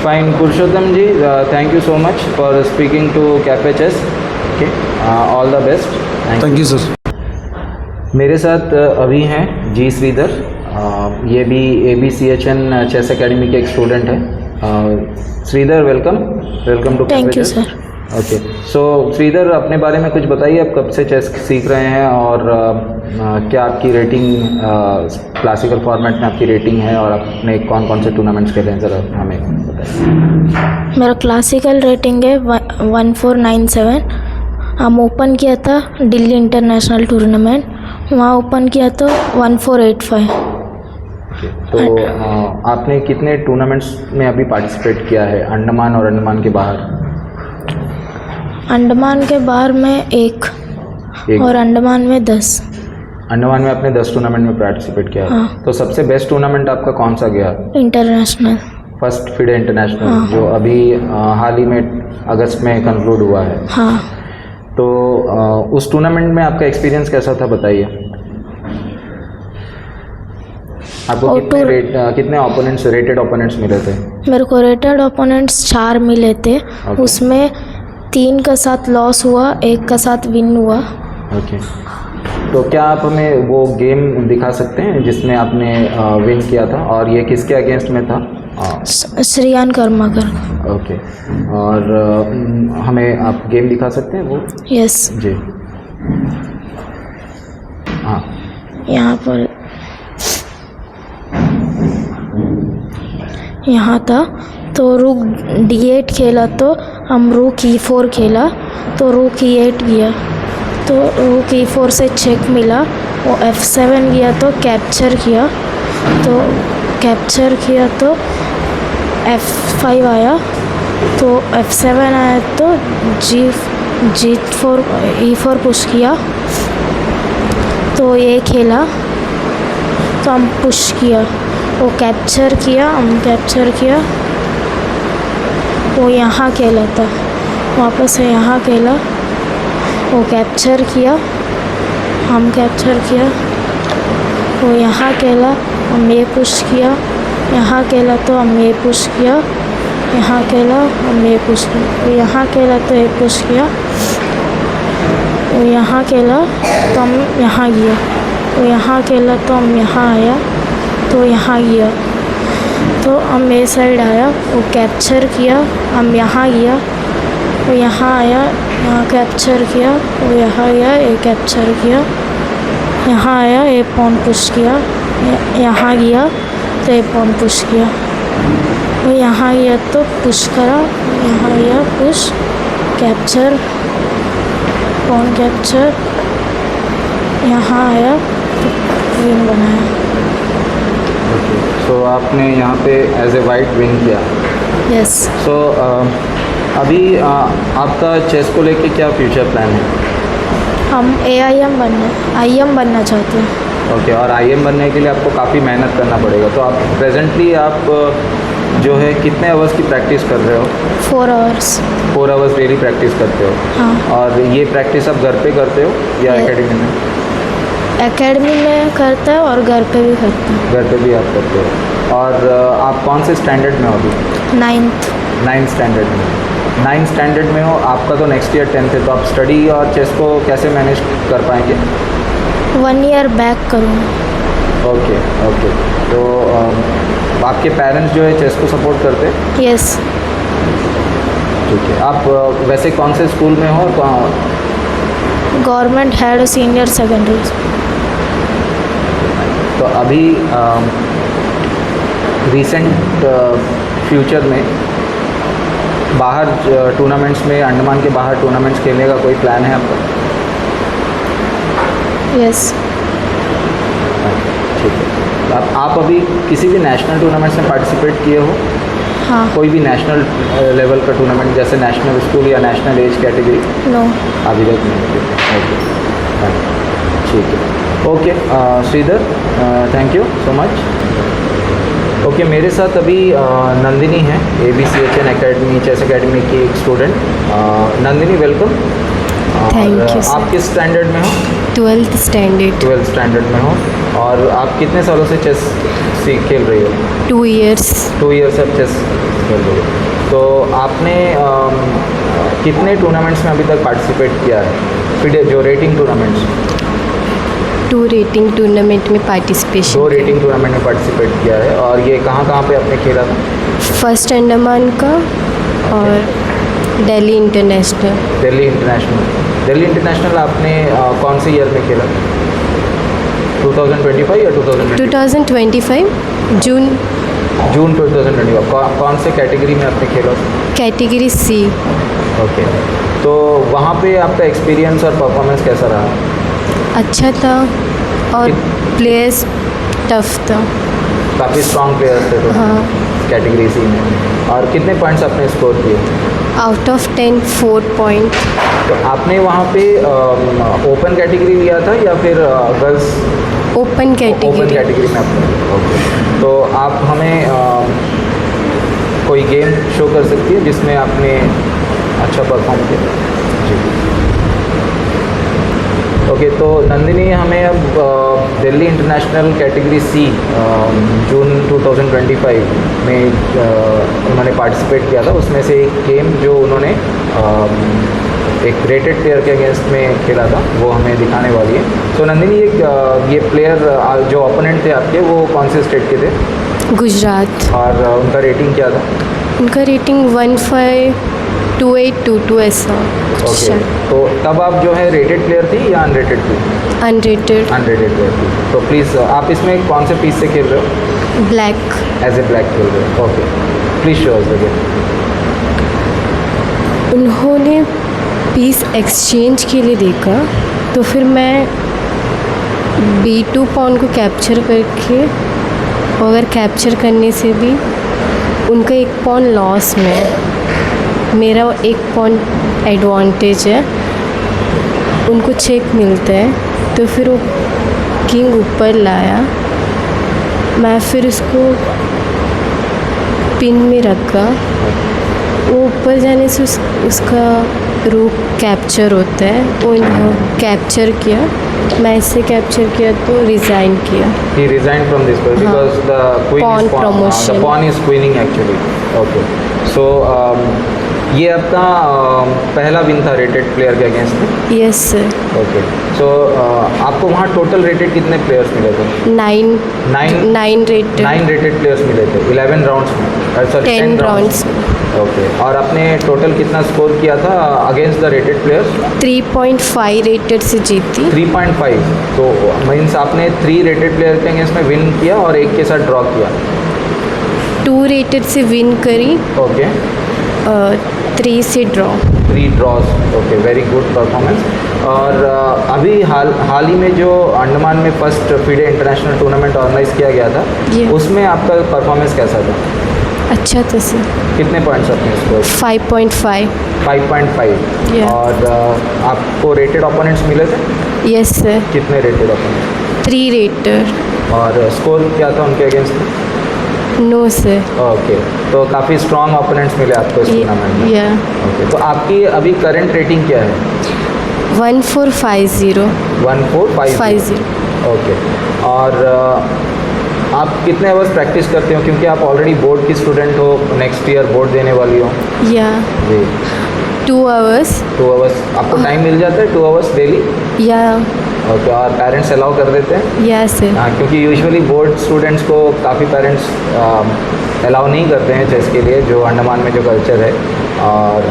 [SPEAKER 1] Fine, Purushottam ji, thank you so much for speaking to Cafe Chess. Okay, all the best.
[SPEAKER 7] Thank you sir.
[SPEAKER 1] मेरे साथ अभी हैं जी श्रीधर, ये भी ABCHN चेस एकेडमी के एक स्टूडेंट हैं। Shridhar, welcome to
[SPEAKER 3] thank you sir.
[SPEAKER 1] Okay, so Shridhar, अपने बारे में कुछ बताइए, आप कब से चेस सीख रहे हैं और क्या आपकी रेटिंग क्लासिकल फॉर्मेट में आपकी रेटिंग है और आपने कौन कौन से टूर्नामेंट्स खेले हैं, ज़रा हमें बताइए।
[SPEAKER 2] मेरा क्लासिकल रेटिंग है 1497। हम ओपन किया था दिल्ली इंटरनेशनल टूर्नामेंट, वहाँ ओपन किया तो 1485।
[SPEAKER 1] तो आपने कितने टूर्नामेंट्स में अभी पार्टिसिपेट किया है, अंडमान और अंडमान के बाहर?
[SPEAKER 2] अंडमान के बाहर में एक और अंडमान में 10।
[SPEAKER 1] अंडमान में आपने 10 टूर्नामेंट में पार्टिसिपेट किया है।
[SPEAKER 2] हाँ।
[SPEAKER 1] तो सबसे बेस्ट टूर्नामेंट आपका कौन सा गया?
[SPEAKER 2] International,
[SPEAKER 1] first FIDE international.
[SPEAKER 2] हाँ।
[SPEAKER 1] जो अभी हाल ही में अगस्त में कंक्लूड हुआ है।
[SPEAKER 2] हाँ।
[SPEAKER 1] तो उस टूर्नामेंट में आपका एक्सपीरियंस कैसा था, बताइए। आपको
[SPEAKER 2] और
[SPEAKER 1] कितने ओपोनेंट्स रेटेड ओपोनेंट्स मिले थे?
[SPEAKER 2] मेरे को रेटेड ओपोनेंट्स 4 मिले थे। उसमें 3 का साथ लॉस हुआ, 1 का साथ विन हुआ।
[SPEAKER 1] ओके, तो क्या आप हमें वो गेम दिखा सकते हैं जिसमें आपने विन किया था, और ये किसके अगेंस्ट में था?
[SPEAKER 2] श्रेयान कर्माकर।
[SPEAKER 1] ओके, और हमें आप गेम दिखा सकते हैं वो?
[SPEAKER 2] यस।
[SPEAKER 1] जी हाँ,
[SPEAKER 2] यहाँ पर यहाँ था तो रूक D8 खेला, तो हम रूक E4 खेला, तो रूक E8 गया, तो रूक E4 से चेक मिला, वो F7 गया तो कैप्चर किया, तो कैप्चर किया तो F5 आया, तो F7 आया तो G4 E4 पुश किया, तो ये खेला, तो हम पुश किया, वो कैप्चर किया, हम कैप्चर किया, वो यहाँ खेला था, वापस से यहाँ खेला, वो कैप्चर किया, हम कैप्चर किया, वो यहाँ खेला, हम ये पुश किया, यहाँ खेला तो हम ये पुश किया, यहाँ खेला हम ये पुश किया, वो यहाँ खेला तो ये पुश किया, वो यहाँ खेला तो हम यहाँ गया, वो यहाँ खेला तो हम यहाँ आया, तो यहाँ गया, तो हम ये साइड आया, वो कैप्चर किया, हम यहाँ गया, वो यहाँ आया, यहाँ कैप्चर किया, वो यहाँ गया, ये कैप्चर किया, यहाँ आया, ये पॉन पुश किया, यहाँ गया तो ये पॉन पुश किया, वो यहाँ गया तो पुश करा, यहाँ गया पुश, कैप्चर, पॉन कैप्चर, यहाँ आया तो विन बनाया।
[SPEAKER 1] तो आपने यहाँ पे एज ए वाइट विन किया।
[SPEAKER 2] यस।
[SPEAKER 1] सो अभी आपका चेस को लेके क्या फ्यूचर प्लान है?
[SPEAKER 2] हम IM बनना चाहते हैं।
[SPEAKER 1] ओके, और IM बनने के लिए आपको काफ़ी मेहनत करना पड़ेगा। तो आप प्रेजेंटली आप जो है कितने आवर्स की प्रैक्टिस कर रहे हो?
[SPEAKER 2] 4 आवर्स।
[SPEAKER 1] 4 आवर्स डेली प्रैक्टिस करते हो?
[SPEAKER 2] हाँ।
[SPEAKER 1] और ये प्रैक्टिस आप घर पे करते हो या एकेडमी में?
[SPEAKER 2] एकेडमी में करता है और घर पे भी करता है।
[SPEAKER 1] घर पे भी आप करते हो। और आप कौन से स्टैंडर्ड में हो अभी? 9th स्टैंडर्ड में। 9th स्टैंडर्ड में हो, आपका तो नेक्स्ट ईयर 10th है, तो आप स्टडी और चेस को कैसे मैनेज कर पाएंगे?
[SPEAKER 2] 1 ईयर बैक करूँगा।
[SPEAKER 1] ओके, तो आपके पेरेंट्स जो है चेस को सपोर्ट करते हैं?
[SPEAKER 2] यस।
[SPEAKER 1] ठीक है। आप वैसे कौन से स्कूल में हो और कहाँ हो?
[SPEAKER 2] Government head senior secondary.
[SPEAKER 1] तो अभी रिसेंट फ्यूचर में बाहर टूर्नामेंट्स में, अंडमान के बाहर टूर्नामेंट्स खेलने का कोई प्लान है आपका?
[SPEAKER 2] यस।
[SPEAKER 1] ठीक है। आप अभी किसी भी नेशनल टूर्नामेंट्स में पार्टिसिपेट किए हो?
[SPEAKER 2] हाँ।
[SPEAKER 1] कोई भी नेशनल लेवल का टूर्नामेंट जैसे नेशनल स्कूल या नेशनल एज कैटेगरी?
[SPEAKER 2] नो।
[SPEAKER 1] अभी तक नहीं। ओके, ठीक है। Okay Sridhar, thank you so much. Okay, मेरे साथ अभी नंदिनी है, ABCHN एकेडमी, चेस एकेडमी की एक student. Nandini, welcome.
[SPEAKER 5] Thank you sir.
[SPEAKER 1] आप किस स्टैंडर्ड में हो?
[SPEAKER 5] 12th standard.
[SPEAKER 1] 12th स्टैंडर्ड में हो। और आप कितने सालों से चेस खेल रही हो?
[SPEAKER 5] 2 years।
[SPEAKER 1] 2 ईयर से आप चेस खेल रही हो। तो आपने कितने टूर्नामेंट्स में अभी तक पार्टिसिपेट किया है? फिर जो रेटिंग टूर्नामेंट्स?
[SPEAKER 5] 2 रेटिंग टूर्नामेंट में पार्टिसिपेशन।
[SPEAKER 1] 2 रेटिंग टूर्नामेंट में पार्टिसिपेट किया है। और ये कहाँ पे आपने खेला था?
[SPEAKER 5] फर्स्ट अंडमान का और दिल्ली इंटरनेशनल।
[SPEAKER 1] दिल्ली इंटरनेशनल आपने कौन से ईयर में खेला? 2025 या
[SPEAKER 5] 2025 जून
[SPEAKER 1] 2025। कौन से कैटेगरी में आपने खेला?
[SPEAKER 5] Category C।
[SPEAKER 1] ओके, तो वहाँ पे आपका एक्सपीरियंस और परफॉर्मेंस कैसा रहा?
[SPEAKER 5] अच्छा था और प्लेयर्स टफ था।
[SPEAKER 1] काफ़ी स्ट्रॉन्ग प्लेयर्स थे तो
[SPEAKER 5] हाँ।
[SPEAKER 1] कैटेगरी C में। और कितने पॉइंट्स आपने स्कोर किए?
[SPEAKER 5] Out of 10 4 point.
[SPEAKER 1] तो आपने वहाँ पे ओपन कैटेगरी लिया था या फिर गर्ल्स?
[SPEAKER 5] ओपन
[SPEAKER 1] कैटेगरी में आपने। ओके, तो आप हमें कोई गेम शो कर सकती है जिसमें आपने अच्छा परफॉर्म किया? जी। ओके, तो नंदिनी हमें अब दिल्ली इंटरनेशनल कैटेगरी सी जून 2025 में उन्होंने पार्टिसिपेट किया था, उसमें से एक गेम जो उन्होंने एक रेटेड प्लेयर के अगेंस्ट में खेला था वो हमें दिखाने वाली है। तो नंदिनी ये प्लेयर जो ओपोनेंट थे आपके वो कौन से स्टेट के थे
[SPEAKER 2] गुजरात।
[SPEAKER 1] और उनका रेटिंग क्या था?
[SPEAKER 2] उनका रेटिंग 152822 ऐसा कुछ
[SPEAKER 1] ओके,
[SPEAKER 2] है।
[SPEAKER 1] तो तब आप जो है रेटेड प्लेयर थी या अनरेटेड थी?
[SPEAKER 2] अनरेटेड।
[SPEAKER 1] अनरेटेड प्लेयर थी। तो प्लीज़ आप इसमें कौन से पीस से खेल रहे हो?
[SPEAKER 2] ब्लैक।
[SPEAKER 1] एज ए ब्लैक खेल रहे हो, okay. Please show us again.
[SPEAKER 2] उन्होंने पीस एक्सचेंज के लिए देखा, तो फिर मैं B2 पॉन को कैप्चर करके, अगर कैप्चर करने से भी उनका एक पॉन लॉस में है, मेरा एक पॉन एडवांटेज है, उनको चेक मिलता है, तो फिर वो किंग ऊपर लाया, मैं फिर उसको पिन में रखा, वो ऊपर जाने से उसका रूक कैप्चर होता है, वो कैप्चर किया, मैं इससे कैप्चर किया तो रिज़ाइन किया।
[SPEAKER 1] He resigned from this place because the queen
[SPEAKER 2] Pawn
[SPEAKER 1] is
[SPEAKER 2] promotion.
[SPEAKER 1] the pawn is queening actually. Okay, so ये आपका पहला विन था रेटेड प्लेयर के अगेंस्ट में?
[SPEAKER 2] Yes sir.
[SPEAKER 1] ओके, सो आपको वहाँ टोटल रेटेड कितने प्लेयर्स मिले थे?
[SPEAKER 2] 9 रेटेड।
[SPEAKER 1] 9 रेटेड प्लेयर्स मिले थे 11 राउंड्स में, सॉरी
[SPEAKER 2] 10 राउंड्स।
[SPEAKER 1] ओके, और आपने टोटल कितना स्कोर किया था against the rated players?
[SPEAKER 2] 3.5 rated से जीती।
[SPEAKER 1] 3.5, तो मीन्स आपने 3 रेटेड प्लेयर के अगेंस्ट में विन किया और एक के साथ ड्रॉ किया।
[SPEAKER 2] 2 रेटेड से विन करी,
[SPEAKER 1] ओके,
[SPEAKER 2] 3 से draw.
[SPEAKER 1] 3 draws, okay, very good performance. और अभी हाल ही में जो अंडमान में first FIDE international tournament organise किया गया था,
[SPEAKER 2] Yeah.
[SPEAKER 1] उसमें आपका परफॉर्मेंस कैसा था?
[SPEAKER 2] अच्छा था सर।
[SPEAKER 1] कितने पॉइंट्स आपने स्कोर?
[SPEAKER 2] 5.5।
[SPEAKER 1] 5.5।
[SPEAKER 2] Yeah.
[SPEAKER 1] और आपको रेटेड ओपोनेंट्स मिले थे?
[SPEAKER 2] Yes sir.
[SPEAKER 1] कितने रेटेड ओपोनेंट्स?
[SPEAKER 2] 3 रेटेड।
[SPEAKER 1] और स्कोर क्या था उनके अगेंस्ट में?
[SPEAKER 2] No sir.
[SPEAKER 1] ओके, तो काफ़ी स्ट्रॉन्ग ओपोनेंट्स मिले आपको इस टूर्नामेंट में।
[SPEAKER 2] या
[SPEAKER 1] ओके, तो आपकी अभी करंट रेटिंग क्या है?
[SPEAKER 2] 1450।
[SPEAKER 1] 1450। ओके, और आप कितने आवर्स प्रैक्टिस करते हो, क्योंकि आप ऑलरेडी बोर्ड की स्टूडेंट हो, नेक्स्ट ईयर बोर्ड देने वाली हो?
[SPEAKER 2] या
[SPEAKER 1] जी,
[SPEAKER 2] 2 आवर्स।
[SPEAKER 1] 2 आवर्स आपको टाइम मिल जाता है? 2 आवर्स डेली?
[SPEAKER 2] या
[SPEAKER 1] ओके, और पेरेंट्स अलाउ कर देते हैं?
[SPEAKER 2] या सर।
[SPEAKER 1] हाँ, क्योंकि यूजुअली बोर्ड स्टूडेंट्स को काफ़ी पेरेंट्स अलाउ नहीं करते हैं चेस के लिए, जो अंडमान में जो कल्चर है, और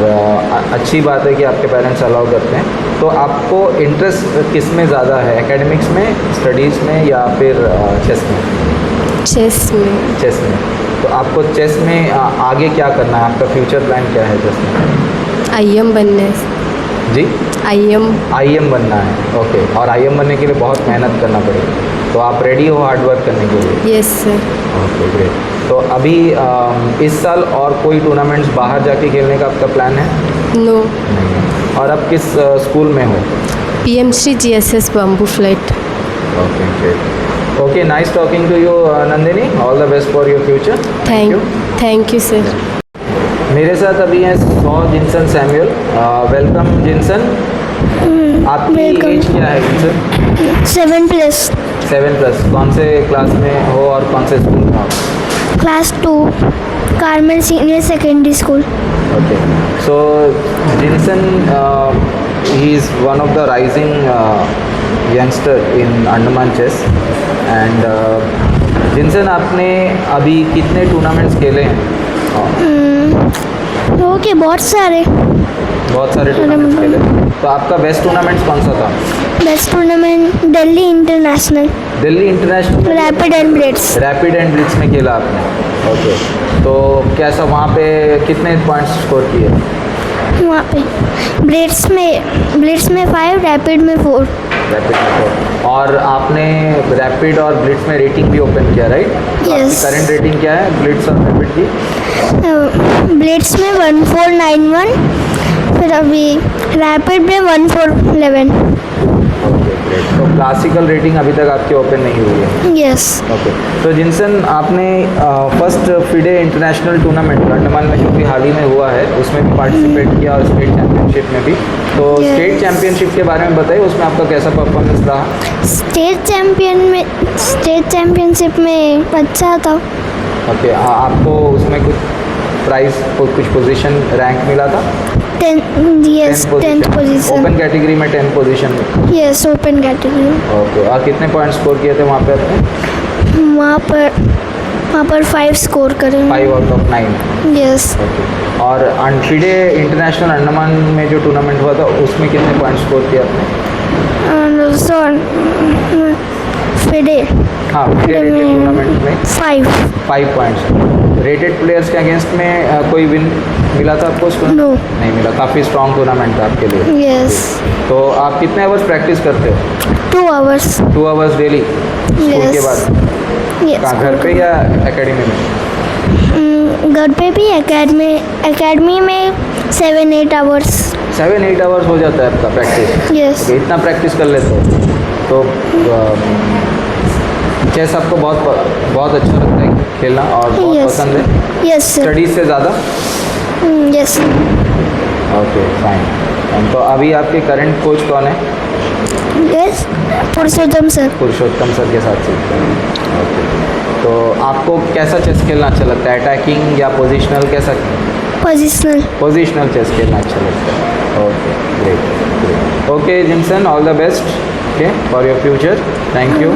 [SPEAKER 1] अच्छी बात है कि आपके पेरेंट्स अलाउ करते हैं। तो आपको इंटरेस्ट किस में ज़्यादा है, एकेडमिक्स में, स्टडीज़ में, या फिर चेस में?
[SPEAKER 2] चेस में।
[SPEAKER 1] चेस में। तो आपको चेस में आगे क्या करना है, आपका फ्यूचर प्लान क्या है चेस में?
[SPEAKER 2] IM बनने।
[SPEAKER 1] जी,
[SPEAKER 2] IM
[SPEAKER 1] बनना है। ओके, और IM बनने के लिए बहुत मेहनत करना पड़ेगा, तो आप रेडी हो हार्ड वर्क करने के लिए?
[SPEAKER 2] Yes sir.
[SPEAKER 1] Okay, great. तो अभी इस साल और कोई टूर्नामेंट्स बाहर जाके खेलने का आपका प्लान है?
[SPEAKER 2] नो।
[SPEAKER 1] नहीं है। और आप किस स्कूल में हो?
[SPEAKER 2] PM Shri GSS Bambooflat.
[SPEAKER 1] Okay, great. Okay, nice talking to you Nandini, all the best for your future.
[SPEAKER 2] Thank you sir.
[SPEAKER 1] मेरे साथ अभी हैं जिनसन सैमुअल। वेलकम जिनसन। आपकी एज क्या है जिनसन?
[SPEAKER 8] 7+।
[SPEAKER 1] 7+। कौन से क्लास में हो और कौन से स्कूल में हो?
[SPEAKER 8] Class 2 Carmel senior secondary school.
[SPEAKER 1] Okay, so Jinson, he is one of the rising youngster in Andaman chess, and Jinson, आपने अभी कितने टूर्नामेंट्स खेले हैं?
[SPEAKER 8] ओके, बहुत सारे
[SPEAKER 1] टूर्नामेंट्स खेले। तो आपका बेस्ट टूर्नामेंट कौन सा था?
[SPEAKER 8] Best tournament Delhi international.
[SPEAKER 1] Delhi international
[SPEAKER 8] rapid and Blitz.
[SPEAKER 1] Rapid and Blitz में खेला आपने? ओके, तो कैसा वहाँ पे कितने पॉइंट्स स्कोर किए?
[SPEAKER 8] वहाँ पे ब्लिट्स में 5, रैपिड में 4।
[SPEAKER 1] रैपिड में 4। और आपने रैपिड और ब्लिट्स में रेटिंग भी ओपन किया, राइट?
[SPEAKER 8] Yes.
[SPEAKER 1] करंट रेटिंग क्या है ब्लिट्स और रैपिड की?
[SPEAKER 8] ब्लिट्स में 1491, फिर अभी रैपिड में 1411।
[SPEAKER 1] Okay, great. तो क्लासिकल रेटिंग अभी तक आपकी ओपन नहीं हुई है?
[SPEAKER 8] यस।
[SPEAKER 1] ओके। तो जिनसन आपने first FIDE international tournament Andaman में जो भी हाल ही में हुआ है उसमें भी पार्टिसिपेट किया और स्टेट चैम्पियनशिप में भी, तो
[SPEAKER 8] Yes.
[SPEAKER 1] स्टेट चैम्पियनशिप के बारे में बताइए, उसमें आपका कैसा परफॉर्मेंस रहा?
[SPEAKER 8] स्टेट चैम्पियनशिप में अच्छा था।
[SPEAKER 1] ओके। आपको उसमें कुछ प्राइज, कुछ पोजीशन, रैंक मिला था?
[SPEAKER 8] 10th position.
[SPEAKER 1] ओपन कैटेगरी में 10th position.
[SPEAKER 8] Yes, open category.
[SPEAKER 1] Okay. और कितने पॉइंट स्कोर किए थे वहाँ पे आपने?
[SPEAKER 8] वहाँ पर 5 स्कोर करे।
[SPEAKER 1] 5 आउट ऑफ 9।
[SPEAKER 8] यस।
[SPEAKER 1] ओके। और फिडे इंटरनेशनल अंडमान में जो टूर्नामेंट हुआ था उसमें कितने पॉइंट स्कोर किए आपने?
[SPEAKER 8] फिडे
[SPEAKER 1] हाँ, फिडे टूर्नामेंट में
[SPEAKER 8] 5
[SPEAKER 1] पॉइंट्स। रेटेड प्लेयर्स के अगेंस्ट में कोई विन मिला था आपको उसको?
[SPEAKER 8] No.
[SPEAKER 1] नहीं मिला। काफ़ी स्ट्रॉन्ग टूर्नामेंट था आपके लिए।
[SPEAKER 8] यस।
[SPEAKER 1] तो आप कितने आवर्स प्रैक्टिस करते हो?
[SPEAKER 8] 2 hours.
[SPEAKER 1] 2 hours daily school
[SPEAKER 8] Yes.
[SPEAKER 1] के बाद?
[SPEAKER 8] यस।
[SPEAKER 1] कहाँ, घर पे या एकेडमी में?
[SPEAKER 8] घर पे भी एकेडमी में 7-8 आवर्स।
[SPEAKER 1] 7-8 आवर्स हो जाता है आपका प्रैक्टिस?
[SPEAKER 8] यस।
[SPEAKER 1] इतना प्रैक्टिस कर लेते हो? तो चेस आपको बहुत अच्छा लगता है खेलना और बहुत
[SPEAKER 8] Yes.
[SPEAKER 1] पसंद है
[SPEAKER 8] यस सर।
[SPEAKER 1] स्टडीज से ज़्यादा?
[SPEAKER 8] यस।
[SPEAKER 1] Okay, fine. तो अभी आपके करंट कोच कौन है?
[SPEAKER 8] यस, पुरुषोत्तम सर।
[SPEAKER 1] पुरुषोत्तम सर के साथ सीखते हैं। ओके। तो आपको कैसा चेस खेलना अच्छा लगता है, अटैकिंग या पोजिशनल, कैसा?
[SPEAKER 8] पोजिशनल।
[SPEAKER 1] पोजिशनल चेस खेलना अच्छा लगता है। Okay, great. Okay Jinson, all the best okay for your future. Thank you.